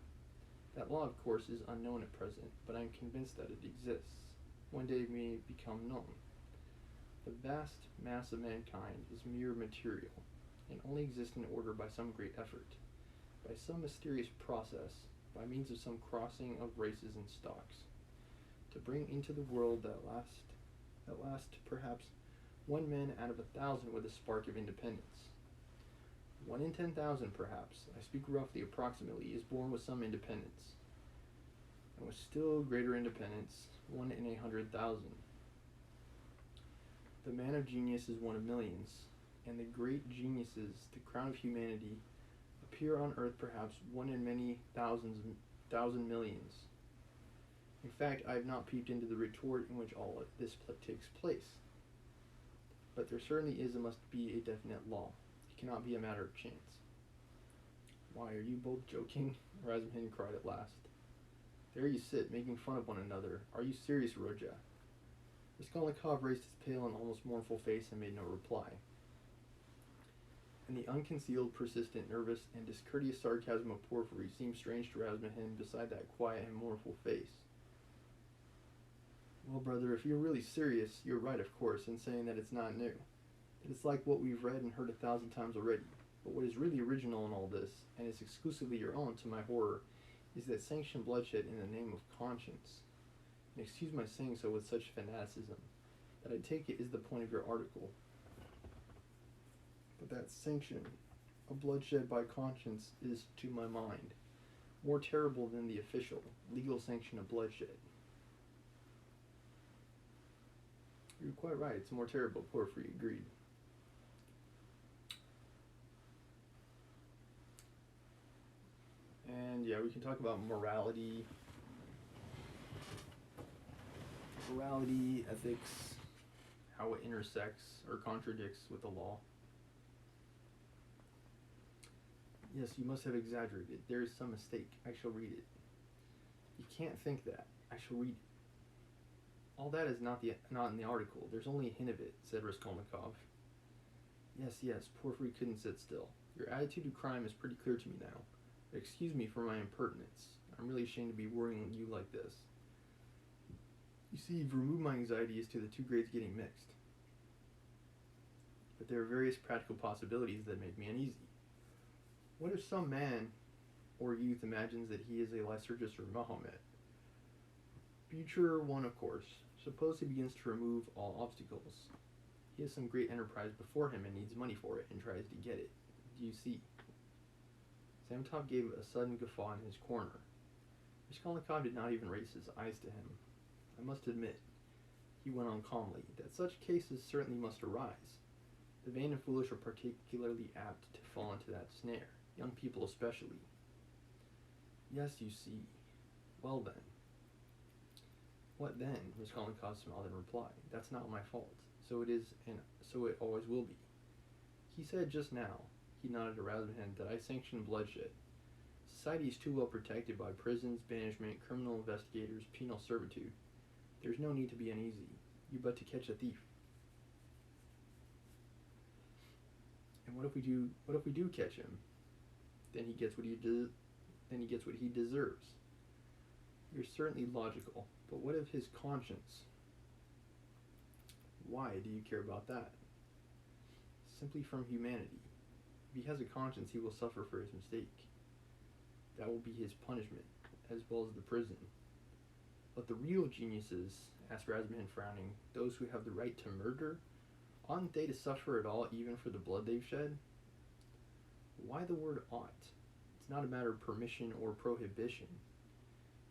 That law, of course, is unknown at present, but I am convinced that it exists. One day it may become known. The vast mass of mankind is mere material, and only exists in order by some great effort, by some mysterious process, by means of some crossing of races and stocks, to bring into the world at last, perhaps, one man out of 1,000 with a spark of independence. 1 in 10,000, perhaps, I speak roughly, approximately, is born with some independence, and with still greater independence, 1 in 100,000. The man of genius is one of millions, and the great geniuses, the crown of humanity, appear on earth perhaps 1 in many thousand millions. In fact, I have not peeped into the retort in which all of this takes place. But there certainly is and must be a definite law. It cannot be a matter of chance. Why, are you both joking? Razumihin cried at last. There you sit, making fun of one another. Are you serious, Rodya? Raskolnikov raised his pale and almost mournful face and made no reply. And the unconcealed, persistent, nervous, and discourteous sarcasm of Porfiry seemed strange to Razumihin beside that quiet and mournful face. Well, brother, if you're really serious, you're right, of course, in saying that it's not new. That it's like what we've read and heard 1,000 times already. But what is really original in all this, and is exclusively your own to my horror, is that sanctioned bloodshed in the name of conscience. And excuse my saying so with such fanaticism, that I take it is the point of your article. But that sanction of bloodshed by conscience is, to my mind, more terrible than the official, legal sanction of bloodshed. You're quite right, it's more terrible, Porfiry agreed. And yeah, we can talk about morality, ethics, how it intersects or contradicts with the law. Yes, you must have exaggerated. There is some mistake. I shall read it. You can't think that. I shall read it. All that is not in the article. There's only a hint of it, said Raskolnikov. Yes, Porfiry couldn't sit still. Your attitude to crime is pretty clear to me now. But excuse me for my impertinence. I'm really ashamed to be worrying you like this. You see, you've removed my anxiety as to the two grades getting mixed. But there are various practical possibilities that make me uneasy. What if some man or youth imagines that he is a Lycurgus or Mahomet? Future one, of course. Suppose he begins to remove all obstacles. He has some great enterprise before him and needs money for it and tries to get it. Do you see? Samtov gave a sudden guffaw in his corner. Raskolnikov did not even raise his eyes to him. I must admit, he went on calmly, that such cases certainly must arise. The vain and foolish are particularly apt to fall into that snare, young people especially. Yes, you see. Well then. What then? Raskolnikov smiled in reply. That's not my fault. So it is, and so it always will be. He said just now, he nodded to Razumihin, that I sanction bloodshed. Society is too well protected by prisons, banishment, criminal investigators, penal servitude. There's no need to be uneasy. You but to catch a thief. And what if we do catch him? Then he gets what he deserves. You're certainly logical, but what of his conscience? Why do you care about that? Simply from humanity. If he has a conscience, he will suffer for his mistake. That will be his punishment, as well as the prison. But the real geniuses, asked Rasmussen, frowning, those who have the right to murder, oughtn't they to suffer at all, even for the blood they've shed? Why the word ought? It's not a matter of permission or prohibition.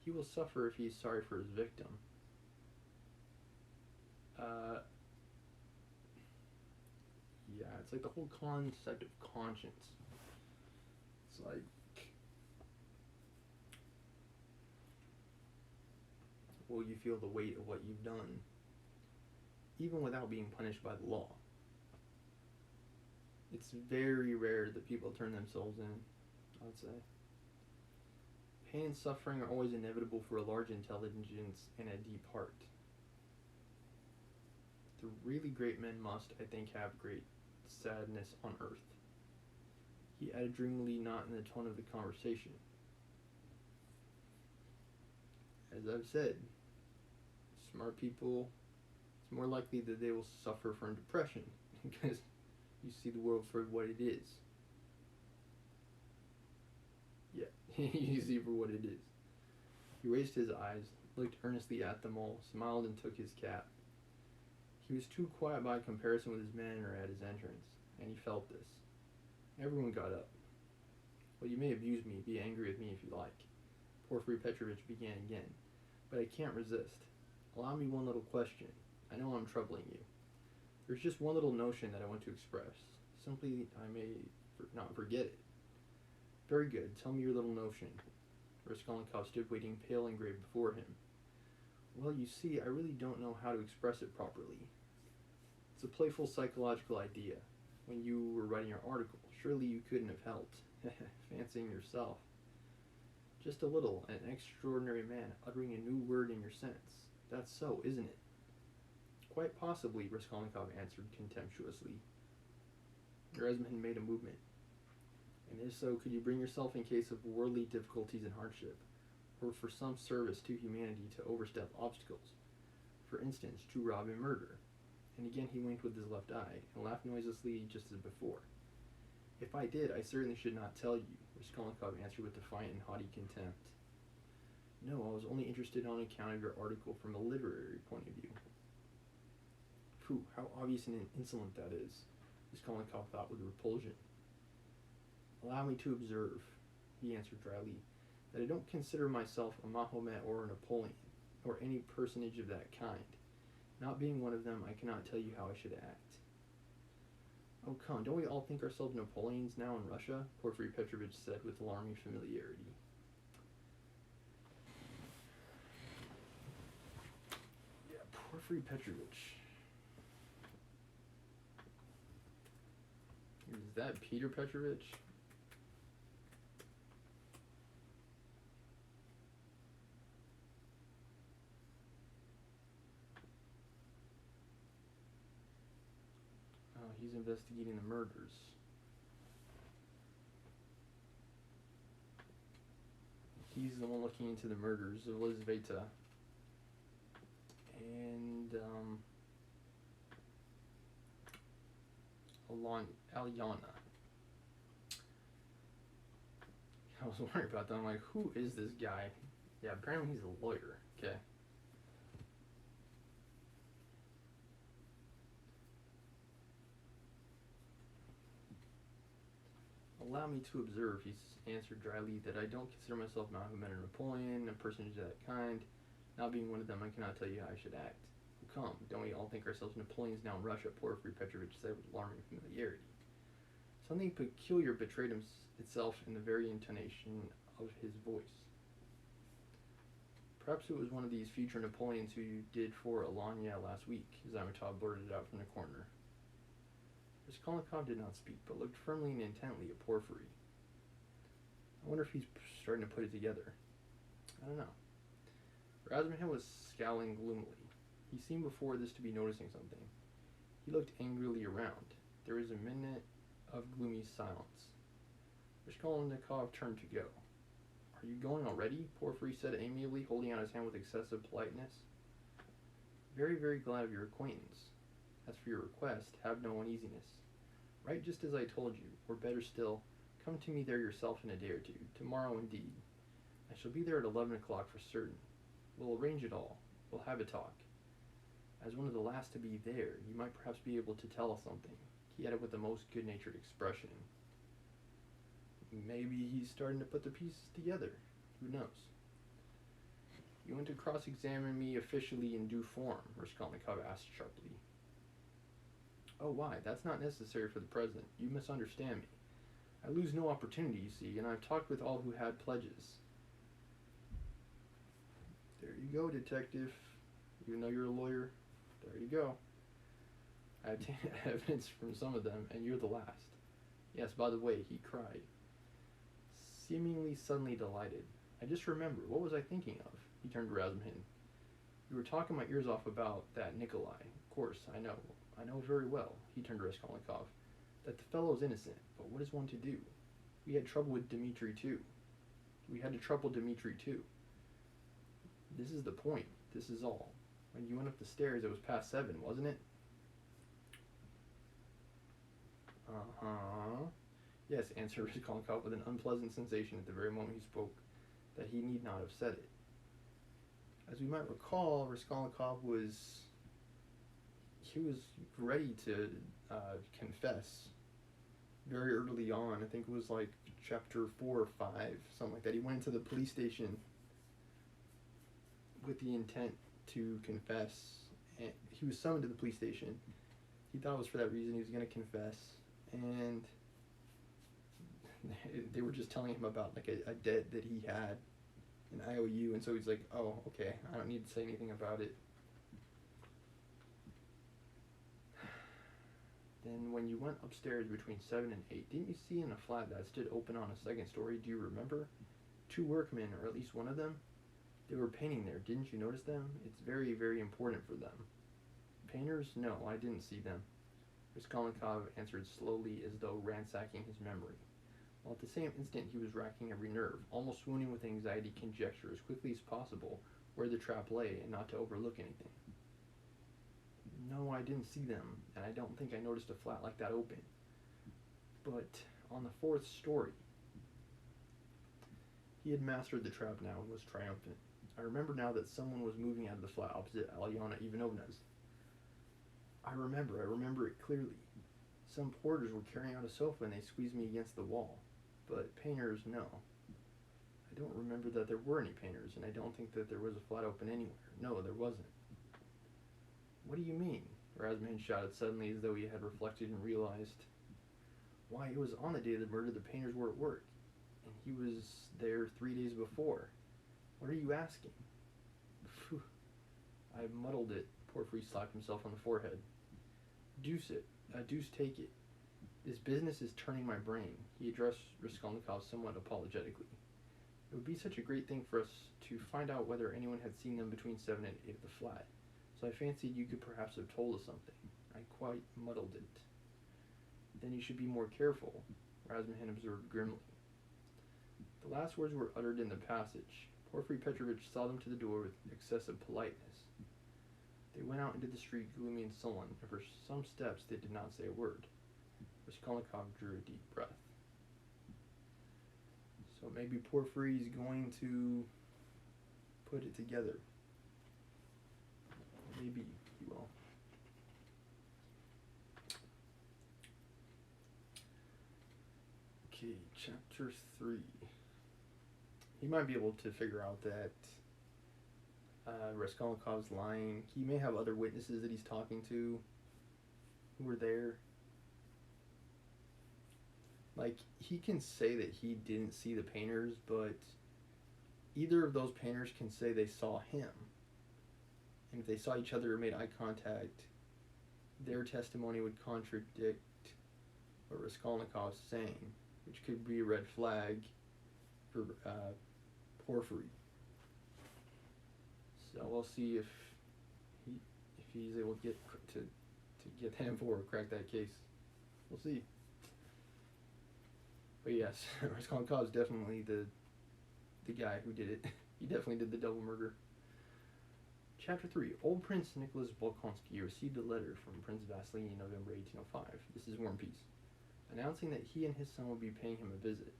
He will suffer if he is sorry for his victim. Yeah, it's like the whole concept of conscience. It's like, will you feel the weight of what you've done, even without being punished by the law? It's very rare that people turn themselves in, I would say. Pain and suffering are always inevitable for a large intelligence and a deep heart. The really great men must, I think, have great sadness on earth. He added dreamily, not in the tone of the conversation. As I've said, smart people, it's more likely that they will suffer from depression because you see the world for what it is. Yeah, you see for what it is. He raised his eyes, looked earnestly at them all, smiled and took his cap. He was too quiet by comparison with his manner at his entrance, and he felt this. Everyone got up. Well, you may abuse me, be angry with me if you like. Porfiry Petrovich began again. But I can't resist. Allow me one little question. I know I'm troubling you. There's just one little notion that I want to express. Simply, I may not forget it. Very good. Tell me your little notion. Raskolnikov stood waiting pale and grave before him. Well, you see, I really don't know how to express it properly. It's a playful psychological idea. When you were writing your article, surely you couldn't have helped fancying yourself. Just a little, an extraordinary man uttering a new word in your sense. That's so, isn't it? Quite possibly, Raskolnikov answered contemptuously. Razumhin made a movement. And if so, could you bring yourself in case of worldly difficulties and hardship, or for some service to humanity to overstep obstacles? For instance, to rob and murder. And again he winked with his left eye, and laughed noiselessly just as before. If I did, I certainly should not tell you, Raskolnikov answered with defiant and haughty contempt. No, I was only interested on account of your article from a literary point of view. Pooh, how obvious and insolent that is, Raskolnikov thought with repulsion. Allow me to observe, he answered dryly, that I don't consider myself a Mahomet or a Napoleon, or any personage of that kind. Not being one of them, I cannot tell you how I should act. Oh, come, don't we all think ourselves Napoleons now in Russia? Porfiry Petrovich said with alarming familiarity. Yeah, Porfiry Petrovich. Is that Peter Petrovich? He's investigating the murders. He's the one looking into the murders of Elizaveta and Alyana. I was worried about that. I'm like, who is this guy? Yeah, apparently he's a lawyer. Okay. Allow me to observe, he answered dryly, that I don't consider myself Mahomet or Napoleon, a personage of that kind. Not being one of them, I cannot tell you how I should act. Well, come, don't we all think ourselves Napoleons now in Russia? Porfiry Petrovich said with alarming familiarity. Something peculiar betrayed itself in the very intonation of his voice. Perhaps it was one of these future Napoleons who did for Alanya last week, Zamitov blurted out from the corner. Raskolnikov did not speak, but looked firmly and intently at Porfiry. I wonder if he's starting to put it together. I don't know. Razumhin was scowling gloomily. He seemed before this to be noticing something. He looked angrily around. There was a minute of gloomy silence. Raskolnikov turned to go. Are you going already? Porfiry said amiably, holding out his hand with excessive politeness. Very, very glad of your acquaintance. As for your request, have no uneasiness. Write just as I told you, or better still, come to me there yourself in a day or two, tomorrow indeed. I shall be there at 11 o'clock for certain. We'll arrange it all. We'll have a talk. As one of the last to be there, you might perhaps be able to tell us something, he added with the most good-natured expression. Maybe he's starting to put the pieces together. Who knows? You want to cross-examine me officially in due form, Raskolnikov asked sharply. Oh, why? That's not necessary for the present. You misunderstand me. I lose no opportunity, you see, and I've talked with all who had pledges. There you go, detective. Even though you're a lawyer, there you go. I obtained evidence from some of them, and you're the last. Yes, by the way, he cried, seemingly suddenly delighted. I just remembered. What was I thinking of? He turned to Razumihin. You were talking my ears off about that Nikolai. Of course, I know very well, he turned to Raskolnikov, that the fellow's innocent, but what is one to do? We had trouble with Dmitri too. We had to trouble Dmitri too. This is the point. This is all. When you went up the stairs, it was past 7, wasn't it? Uh-huh. Yes, answered Raskolnikov with an unpleasant sensation at the very moment he spoke that he need not have said it. As we might recall, Raskolnikov was ready to confess very early on. I think it was like chapter 4 or 5, something like that. He went into the police station with the intent to confess, and he was summoned to the police station. He thought it was for that reason he was going to confess, and they were just telling him about like a debt that he had, an IOU, and so he's like, oh, okay, I don't need to say anything about it. Then when you went upstairs between 7 and 8, didn't you see in a flat that stood open on a second story? Do you remember? 2 workmen, or at least one of them? They were painting there. Didn't you notice them? It's very, very important for them. Painters? No, I didn't see them. Raskolnikov answered slowly as though ransacking his memory, while at the same instant he was racking every nerve, almost swooning with anxiety, conjecture as quickly as possible where the trap lay and not to overlook anything. No, I didn't see them, and I don't think I noticed a flat like that open. But on the 4th story, he had mastered the trap now and was triumphant. I remember now that someone was moving out of the flat opposite Alyona Ivanovna's. I remember it clearly. Some porters were carrying out a sofa and they squeezed me against the wall. But painters, no. I don't remember that there were any painters, and I don't think that there was a flat open anywhere. No, there wasn't. What do you mean? Razumihin shouted suddenly as though he had reflected and realized. Why, it was on the day of the murder the painters were at work, and he was there 3 days before. What are you asking? Phew. I muddled it. Porfiry slapped himself on the forehead. Deuce take it. This business is turning my brain. He addressed Raskolnikov somewhat apologetically. It would be such a great thing for us to find out whether anyone had seen them between 7 and 8 at the flat. So I fancied you could perhaps have told us something. I quite muddled it. Then you should be more careful, Razumihin observed grimly. The last words were uttered in the passage. Porfiry Petrovitch saw them to the door with excessive politeness. They went out into the street gloomy and sullen, and for some steps they did not say a word. Raskolnikov drew a deep breath. So maybe Porfiry's going to put it together. Maybe he will. Okay, chapter 3. He might be able to figure out that Raskolnikov's lying. He may have other witnesses that he's talking to who were there. Like, he can say that he didn't see the painters, but either of those painters can say they saw him. And if they saw each other or made eye contact, their testimony would contradict what Raskolnikov's saying, which could be a red flag for Porfiry. So we'll see if he's able to get that info or crack that case. We'll see. But yes, Raskolnikov's definitely the guy who did it. He definitely did the double murder. Chapter 3. Old Prince Nicholas Bolkonsky received a letter from Prince Vasily in November 1805. This is War and Peace, announcing that he and his son would be paying him a visit.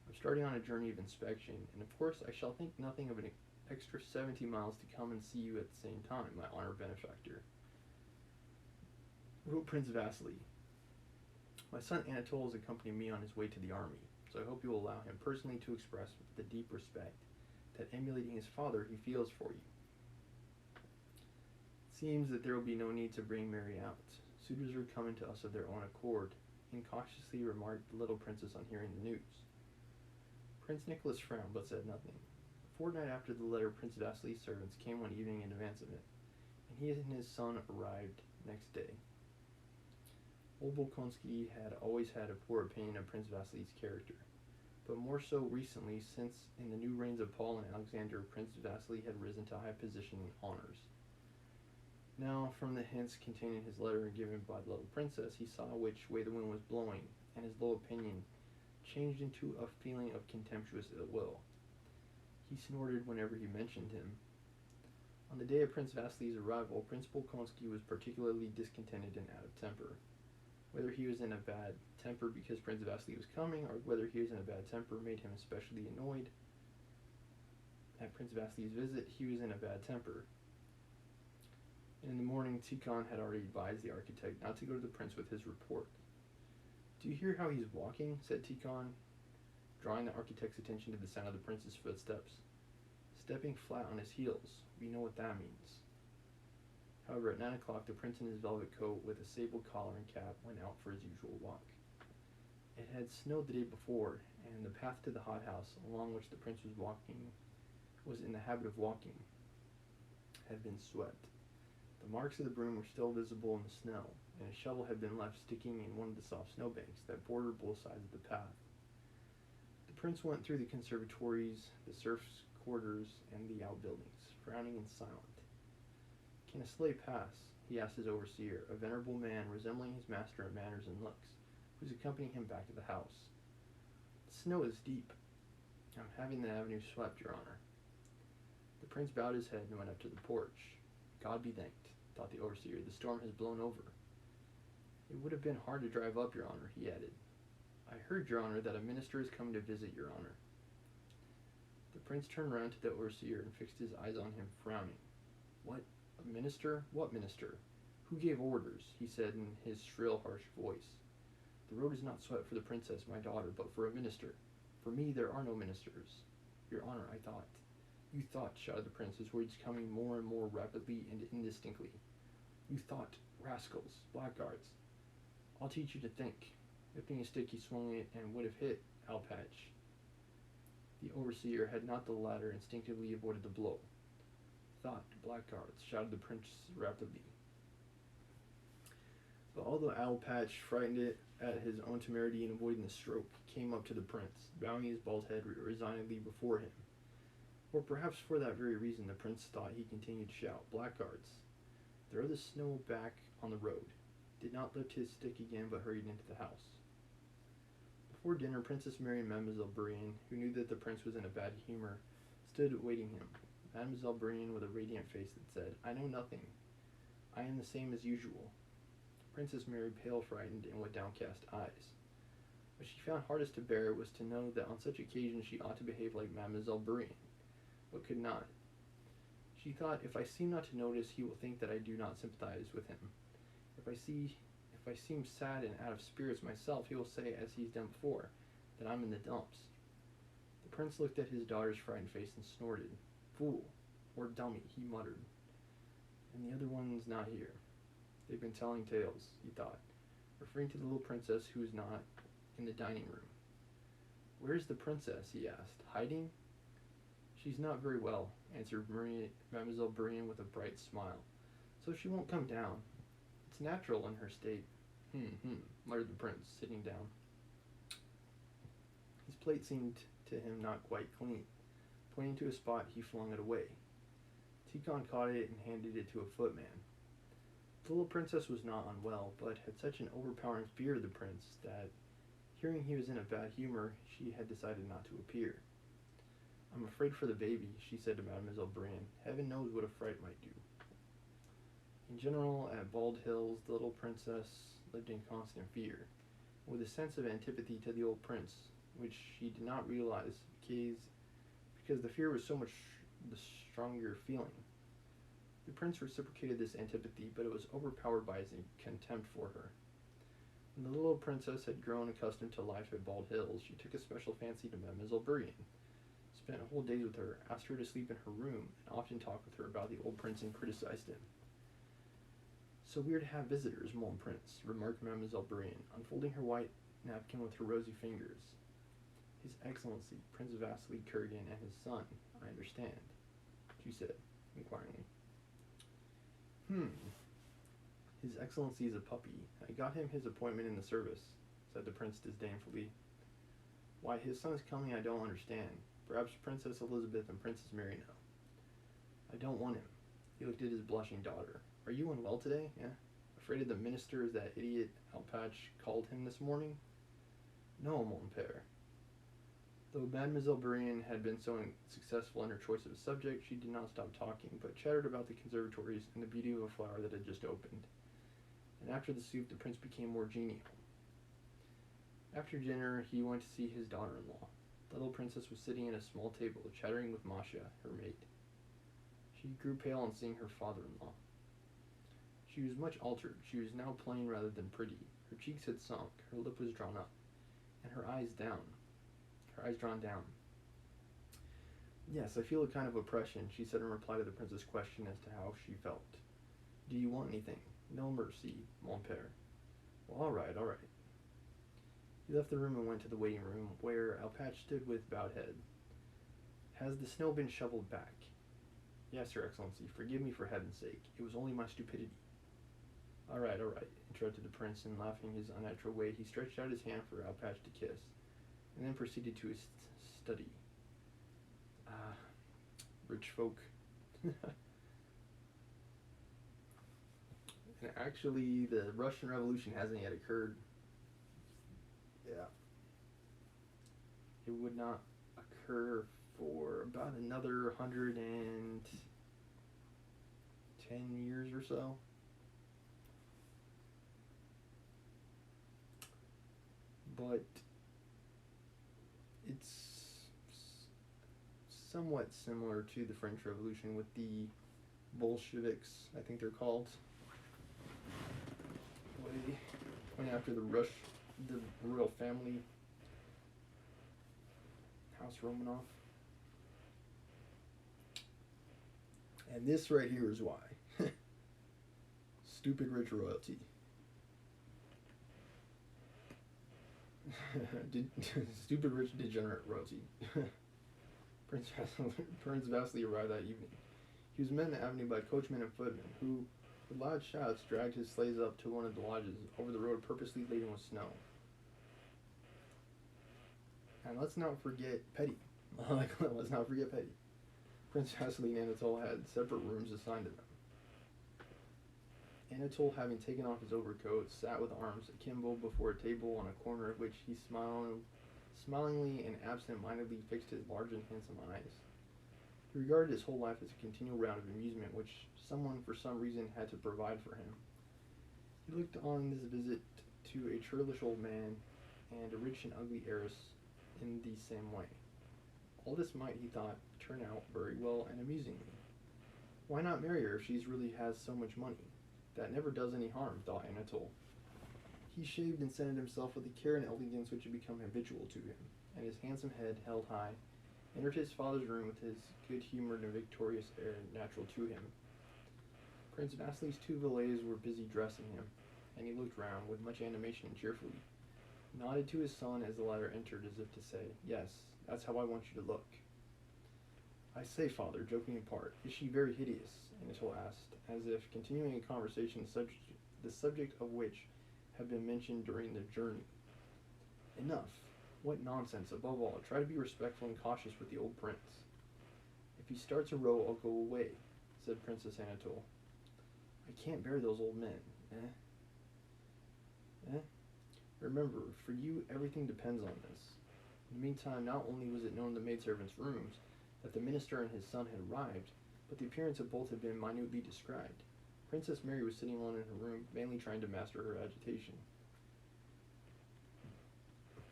I'm starting on a journey of inspection, and of course I shall think nothing of an extra 70 miles to come and see you at the same time, my honored benefactor. Wrote Prince Vasily. My son Anatole is accompanying me on his way to the army, so I hope you will allow him personally to express with the deep respect that, emulating his father, he feels for you. It seems that there will be no need to bring Mary out. Suitors are coming to us of their own accord, incautiously remarked the little princess on hearing the news. Prince Nicholas frowned, but said nothing. A fortnight after the letter, Prince Vasily's servants came one evening in advance of it, and he and his son arrived next day. Old Bolkonsky had always had a poor opinion of Prince Vasily's character, but more so recently, since in the new reigns of Paul and Alexander, Prince Vasily had risen to high position and honors. Now, from the hints contained in his letter given by the little princess, he saw which way the wind was blowing, and his low opinion changed into a feeling of contemptuous ill will. He snorted whenever he mentioned him. On the day of Prince Vasily's arrival, Prince Bolkonsky was particularly discontented and out of temper. Whether he was in a bad temper because Prince Vasily was coming, or whether he was in a bad temper made him especially annoyed at Prince Vasily's visit, he was in a bad temper. In the morning, Tikhon had already advised the architect not to go to the prince with his report. "Do you hear how he's walking?" said Tikhon, drawing the architect's attention to the sound of the prince's footsteps. "Stepping flat on his heels. We know what that means." However, at 9 o'clock, the prince in his velvet coat with a sable collar and cap went out for his usual walk. It had snowed the day before, and the path to the hothouse, along which the prince was in the habit of walking, had been swept. The marks of the broom were still visible in the snow, and a shovel had been left sticking in one of the soft snowbanks that bordered both sides of the path. The prince went through the conservatories, the serfs' quarters, and the outbuildings, frowning and silent. "Can a sleigh pass?" he asked his overseer, a venerable man resembling his master in manners and looks, who was accompanying him back to the house. "The snow is deep. I'm having the avenue swept, Your Honor." The prince bowed his head and went up to the porch. "God be thanked," thought the overseer, "the storm has blown over." "It would have been hard to drive up, Your Honor," he added. "I heard, Your Honor, that a minister is coming to visit Your Honor." The prince turned round to the overseer and fixed his eyes on him, frowning. "What? A minister? What minister? Who gave orders?" he said in his shrill, harsh voice. "The road is not swept for the princess, my daughter, but for a minister. For me there are no ministers. Your Honor, I thought." "You thought," shouted the prince, his words coming more and more rapidly and indistinctly. "You thought, rascals, blackguards. I'll teach you to think." Lifting his stick, he swung it and would have hit Alpatch. The overseer had not the latter instinctively avoided the blow. "Thought, blackguards," shouted the prince rapidly. But although Alpatch, frightened at his own temerity in avoiding the stroke, came up to the prince, bowing his bald head resignedly before him. Or perhaps for that very reason the prince thought he continued to shout, "Blackguards!" Throw the snow back on the road. Did not lift his stick again, but hurried into the house. Before dinner, Princess Mary and Mademoiselle Bourienne, who knew that the prince was in a bad humor, stood awaiting him. Mademoiselle Bourienne with a radiant face that said, "I know nothing. I am the same as usual." Princess Mary, pale, frightened, and with downcast eyes. What she found hardest to bear was to know that on such occasions she ought to behave like Mademoiselle Bourienne, but could not. She thought, "If I seem not to notice, he will think that I do not sympathize with him. If I seem sad and out of spirits myself, he will say, as he's done before, that I'm in the dumps." The prince looked at his daughter's frightened face and snorted. "Fool, or dummy," he muttered. "And the other one's not here. They've been telling tales," he thought, referring to the little princess who was not in the dining room. "Where's the princess?" he asked. "Hiding?" "She's not very well," answered Mademoiselle Bourienne with a bright smile, "so she won't come down. It's natural in her state." Muttered the prince, sitting down. His plate seemed to him not quite clean. Pointing to a spot, he flung it away. Tikhon caught it and handed it to a footman. The little princess was not unwell, but had such an overpowering fear of the prince that, hearing he was in a bad humor, she had decided not to appear. "I'm afraid for the baby, she said to Mademoiselle Brienne. Heaven knows what a fright might do. In general, at Bald Hills, the little princess lived in constant fear, with a sense of antipathy to the old prince, which she did not realize because the fear was so much the stronger feeling. The prince reciprocated this antipathy, but it was overpowered by his contempt for her. When the little princess had grown accustomed to life at Bald Hills, she took a special fancy to Mademoiselle Brienne, spent whole days with her, asked her to sleep in her room, and often talked with her about the old prince and criticized him. So weird to have visitors, mon prince, remarked Mademoiselle Brienne, unfolding her white napkin with her rosy fingers. His Excellency, Prince Vasily Kurgan, and his son, I understand, she said, inquiringly. His Excellency is a puppy. I got him his appointment in the service, said the prince disdainfully. Why, his son's coming I don't understand. Perhaps Princess Elizabeth and Princess Mary know. I don't want him. He looked at his blushing daughter. Are you unwell today? Yeah? Afraid of the ministers that idiot Alpatch called him this morning? No, mon père. Though Mademoiselle Brienne had been so successful in her choice of a subject, she did not stop talking, but chattered about the conservatories and the beauty of a flower that had just opened. And after the soup, the prince became more genial. After dinner, he went to see his daughter-in-law. The little princess was sitting at a small table, chattering with Masha, her maid. She grew pale on seeing her father-in-law. She was much altered. She was now plain rather than pretty. Her cheeks had sunk, her lip was drawn up, and her eyes drawn down. Yes, I feel a kind of oppression, she said in reply to the prince's question as to how she felt. Do you want anything? No mercy, mon père. Well, all right. He left the room and went to the waiting room, where Alpatch stood with bowed head. Has the snow been shoveled back? Yes, Your Excellency. Forgive me for heaven's sake. It was only my stupidity. All right, interrupted the prince, and laughing his unnatural way, he stretched out his hand for Alpatch to kiss, and then proceeded to his study. Rich folk. And actually, the Russian Revolution hasn't yet occurred. Yeah. It would not occur for about another 110 years or so. But it's somewhat similar to the French Revolution with the Bolsheviks, I think they're called. Went after the royal family, House Romanov. And this right here is why. Stupid rich royalty. Stupid rich degenerate royalty. Prince Vasily arrived that evening. He was met in the avenue by coachmen and footmen, who, with loud shouts, dragged his sleighs up to one of the lodges over the road purposely laden with snow. And let's not forget Petty. Let's not forget Petty. Prince Vasily and Anatole had separate rooms assigned to them. Anatole, having taken off his overcoat, sat with arms akimbo before a table on a corner of which he smilingly and absent-mindedly fixed his large and handsome eyes. He regarded his whole life as a continual round of amusement which someone for some reason had to provide for him. He looked on this visit to a churlish old man and a rich and ugly heiress in the same way. All this might, he thought, turn out very well and amusingly. Why not marry her if she really has so much money? That never does any harm, thought Anatole. He shaved and scented himself with a care and elegance which had become habitual to him, and his handsome head, held high, entered his father's room with his good-humored and victorious air natural to him. Prince Vasily's two valets were busy dressing him, and he looked round with much animation and cheerfully, nodded to his son as the latter entered as if to say, Yes, that's how I want you to look. I say, father, joking apart, is she very hideous? Anatole asked, as if continuing a conversation the subject of which had been mentioned during the journey. Enough. What nonsense. Above all, try to be respectful and cautious with the old prince. If he starts a row, I'll go away, said Princess Anatole. I can't bear those old men. Remember, for you, everything depends on this. In the meantime, not only was it known in the maidservants' rooms that the minister and his son had arrived, but the appearance of both had been minutely described. Princess Mary was sitting alone in her room, vainly trying to master her agitation.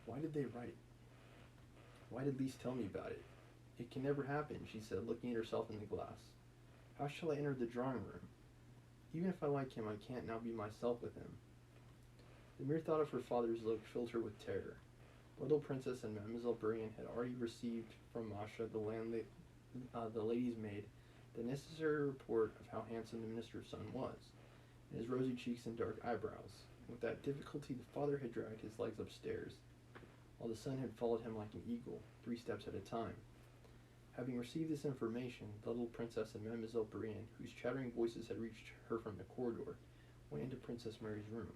Why did they write? Why did Lise tell me about it? It can never happen, she said, looking at herself in the glass. How shall I enter the drawing room? Even if I like him, I can't now be myself with him. The mere thought of her father's look filled her with terror. The little princess and Mademoiselle Bourienne had already received from Masha, the lady's maid, the necessary report of how handsome the minister's son was, and his rosy cheeks and dark eyebrows. With that difficulty the father had dragged his legs upstairs, while the son had followed him like an eagle, 3 steps at a time. Having received this information, the little princess and Mademoiselle Bourienne, whose chattering voices had reached her from the corridor, went into Princess Mary's room.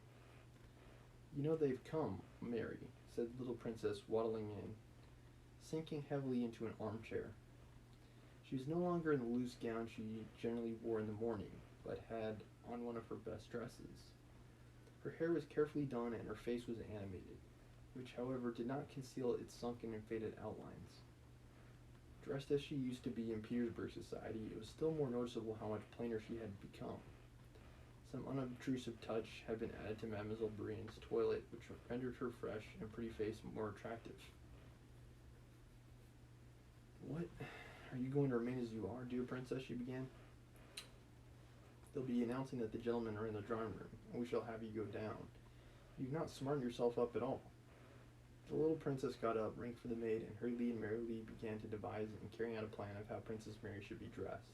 You know they've come, Mary, said the little princess, waddling in, sinking heavily into an armchair. She was no longer in the loose gown she generally wore in the morning, but had on one of her best dresses. Her hair was carefully done and her face was animated, which, however, did not conceal its sunken and faded outlines. Dressed as she used to be in Petersburg society, it was still more noticeable how much plainer she had become. Some unobtrusive touch had been added to Mademoiselle Bourienne's toilet, which rendered her fresh and pretty face more attractive. What? Are you going to remain as you are, dear princess? She began. They'll be announcing that the gentlemen are in the drawing room, and we shall have you go down. You've not smartened yourself up at all. The little princess got up, rang for the maid, and hurriedly and merrily began to devise and carry out a plan of how Princess Mary should be dressed.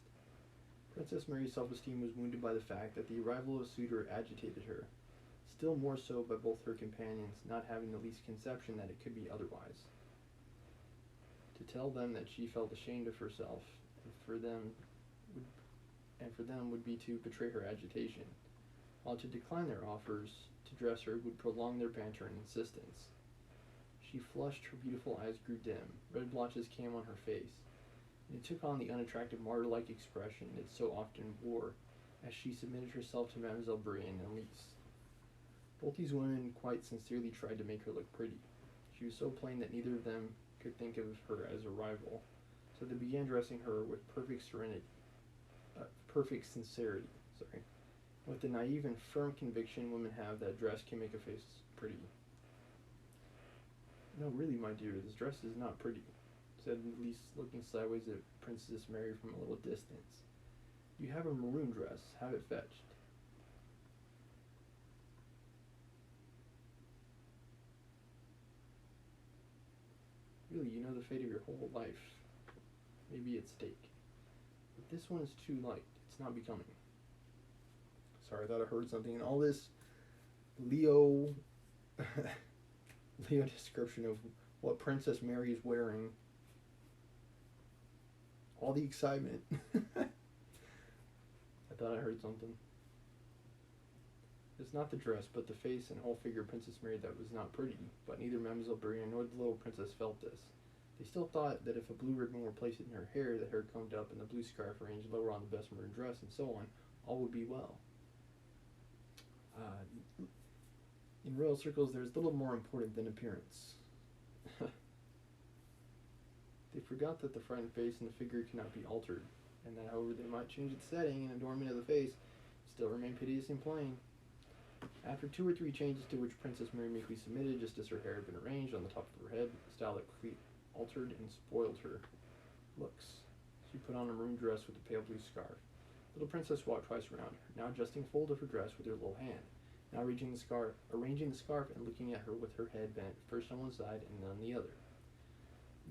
Princess Mary's self-esteem was wounded by the fact that the arrival of a suitor agitated her, still more so by both her companions not having the least conception that it could be otherwise. To tell them that she felt ashamed of herself, and for them would be to betray her agitation, while to decline their offers to dress her would prolong their banter and insistence. She flushed, her beautiful eyes grew dim, red blotches came on her face, and it took on the unattractive martyr-like expression it so often wore as she submitted herself to Mademoiselle Bourienne and Lise. Both these women quite sincerely tried to make her look pretty. She was so plain that neither of them could think of her as a rival, so they began dressing her with perfect sincerity, with the naive and firm conviction women have that dress can make a face pretty. No, really, my dear, this dress is not pretty, said Lise, looking sideways at Princess Mary from a little distance. You have a maroon dress. Have it fetched. Really, you know the fate of your whole life may be at stake. But this one is too light. It's not becoming. Sorry, I thought I heard something. And all this Leo description of what Princess Mary is wearing. All the excitement. I thought I heard something. It's not the dress, but the face and whole figure of Princess Mary that was not pretty, but neither Mademoiselle Bourienne nor the little princess felt this. They still thought that if a blue ribbon were placed in her hair, the hair combed up, and the blue scarf arranged lower on the best maroon dress, and so on, all would be well. In royal circles, there's little more important than appearance. They forgot that the front face and the figure cannot be altered, and that however they might change its setting and adornment of the face, it still remain piteous and plain. After 2 or 3 changes to which Princess Mary meekly submitted, just as her hair had been arranged on the top of her head, a style that quickly altered and spoiled her looks, she put on a maroon dress with a pale blue scarf. Little Princess walked twice around her, now adjusting a fold of her dress with her little hand, now arranging the scarf and looking at her with her head bent first on one side and then on the other.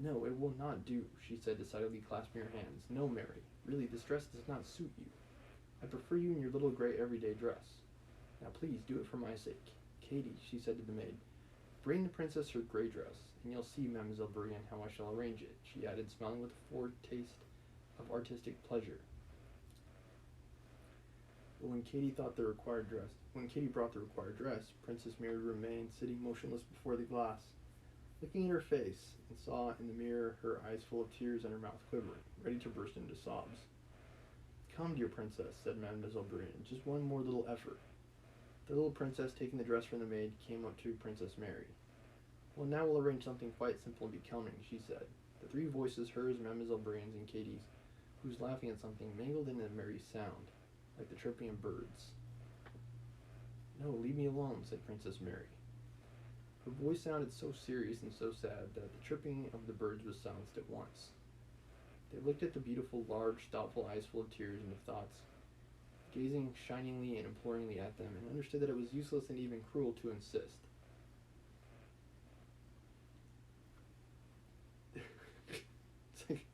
No, it will not do, she said decidedly, clasping her hands. No, Mary, really, this dress does not suit you. I prefer you in your little gray everyday dress. Now please, do it for my sake. Katie, she said to the maid, bring the princess her gray dress, and you'll see, Mademoiselle Bourienne, how I shall arrange it, she added, smiling with a foretaste of artistic pleasure. But when Katie brought the required dress, Princess Mary remained sitting motionless before the glass, looking at her face, and saw in the mirror her eyes full of tears and her mouth quivering, ready to burst into sobs. Come, dear princess, said Mademoiselle Bourienne, just one more little effort. The little princess, taking the dress from the maid, came up to Princess Mary. Well, now we'll arrange something quite simple and becoming, she said. The three voices, hers, Mademoiselle Brienne's, and Katie's, who was laughing at something, mingled in a merry sound, like the chirping of birds. "No, leave me alone," said Princess Mary. Her voice sounded so serious and so sad that the chirping of the birds was silenced at once. They looked at the beautiful, large, thoughtful eyes full of tears and of thoughts, gazing shiningly and imploringly at them, and understood that it was useless and even cruel to insist. It's like,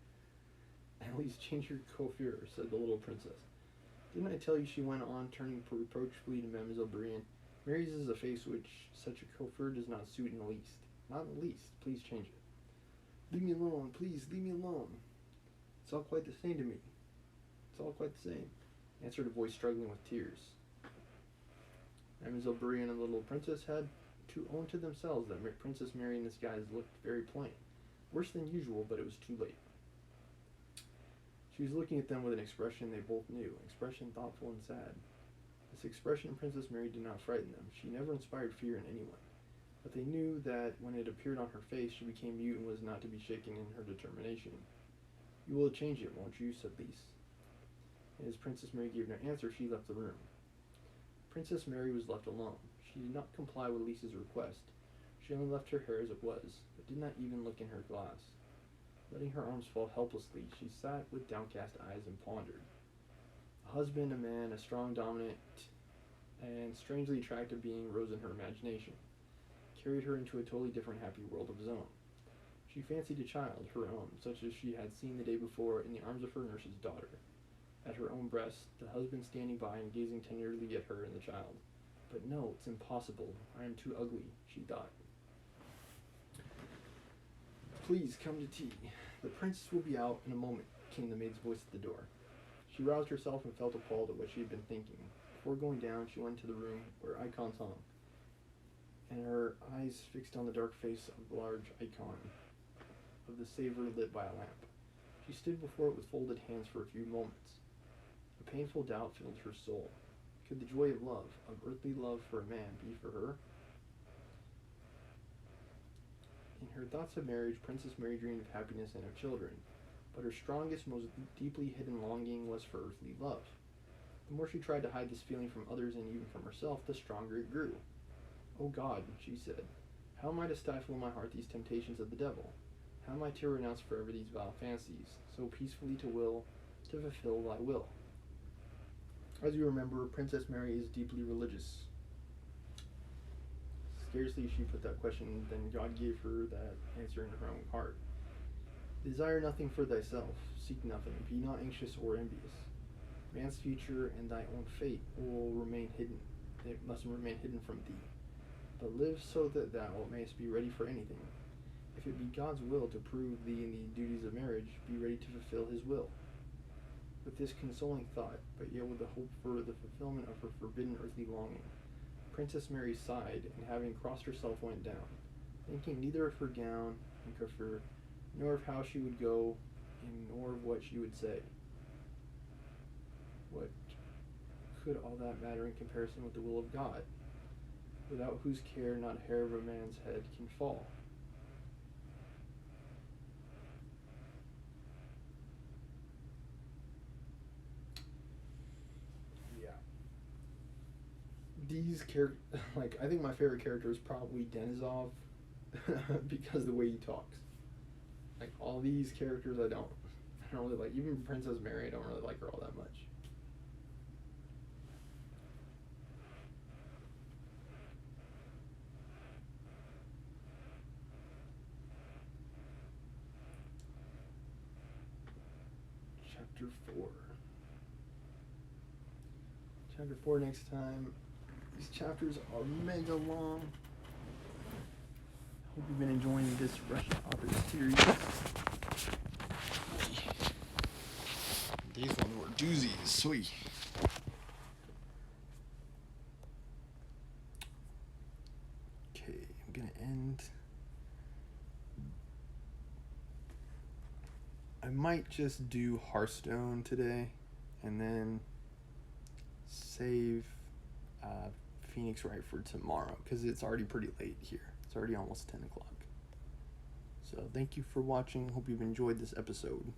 "At least change your coiffure," said the little princess. "Didn't I tell you," she went on, turning reproachfully to Mademoiselle Brienne, "Mary's is a face which such a coiffure does not suit in the least. Not in the least. Please change it." "Leave me alone, please, leave me alone. It's all quite the same to me. It's all quite the same," answered a voice struggling with tears. Mademoiselle Brienne and the little princess had to own to themselves that Princess Mary in disguise looked very plain, worse than usual, but it was too late. She was looking at them with an expression they both knew, an expression thoughtful and sad. This expression Princess Mary did not frighten them. She never inspired fear in anyone. But they knew that when it appeared on her face, she became mute and was not to be shaken in her determination. "You will change it, won't you?" said Lise. And as Princess Mary gave no answer, she left the room. Princess Mary was left alone. She did not comply with Lisa's request. She only left her hair as it was, but did not even look in her glass. Letting her arms fall helplessly, she sat with downcast eyes and pondered. A husband, a man, a strong, dominant, and strangely attractive being rose in her imagination, carried her into a totally different happy world of his own. She fancied a child, her own, such as she had seen the day before in the arms of her nurse's daughter. At her own breast, the husband standing by and gazing tenderly at her and the child. "But no, it's impossible. I am too ugly," she thought. "Please come to tea. The princess will be out in a moment," came the maid's voice at the door. She roused herself and felt appalled at what she had been thinking. Before going down, she went to the room where icons hung, and her eyes fixed on the dark face of the large icon of the saver lit by a lamp. She stood before it with folded hands for a few moments. A painful doubt filled her soul. Could the joy of earthly love for a man, be for her? In her thoughts of marriage, Princess Mary dreamed of happiness and of children, but her strongest, most deeply hidden longing was for earthly love. The more she tried to hide this feeling from others and even from herself, the stronger it grew. "O God," she said, "how am I to stifle in my heart these temptations of the devil? How am I to renounce forever these vile fancies, so peacefully to fulfill thy will?" As you remember, Princess Mary is deeply religious. Scarcely she put that question than God gave her that answer in her own heart. "Desire nothing for thyself, seek nothing, be not anxious or envious. Man's future and thy own fate will remain hidden. It must remain hidden from thee. But live so that thou mayest be ready for anything. If it be God's will to prove thee in the duties of marriage, be ready to fulfill his will." With this consoling thought, but yet with the hope for the fulfillment of her forbidden earthly longing, Princess Mary sighed, and having crossed herself went down, thinking neither of her gown and coiffure, nor of how she would go, and nor of what she would say. What could all that matter in comparison with the will of God, without whose care not a hair of a man's head can fall? These I think my favorite character is probably Denisov, because of the way he talks. Like, all these characters I don't really like. Even Princess Mary, I don't really like her all that much. Chapter 4. Chapter 4 next time. These chapters are mega long. Hope you've been enjoying this Russian author series. These ones were doozies. Sweet. Okay, I'm gonna end. I might just do Hearthstone today, and then save Phoenix Wright for tomorrow, because it's already pretty late here. It's already almost 10 o'clock. So So thank you for watching. Hope you've enjoyed this episode.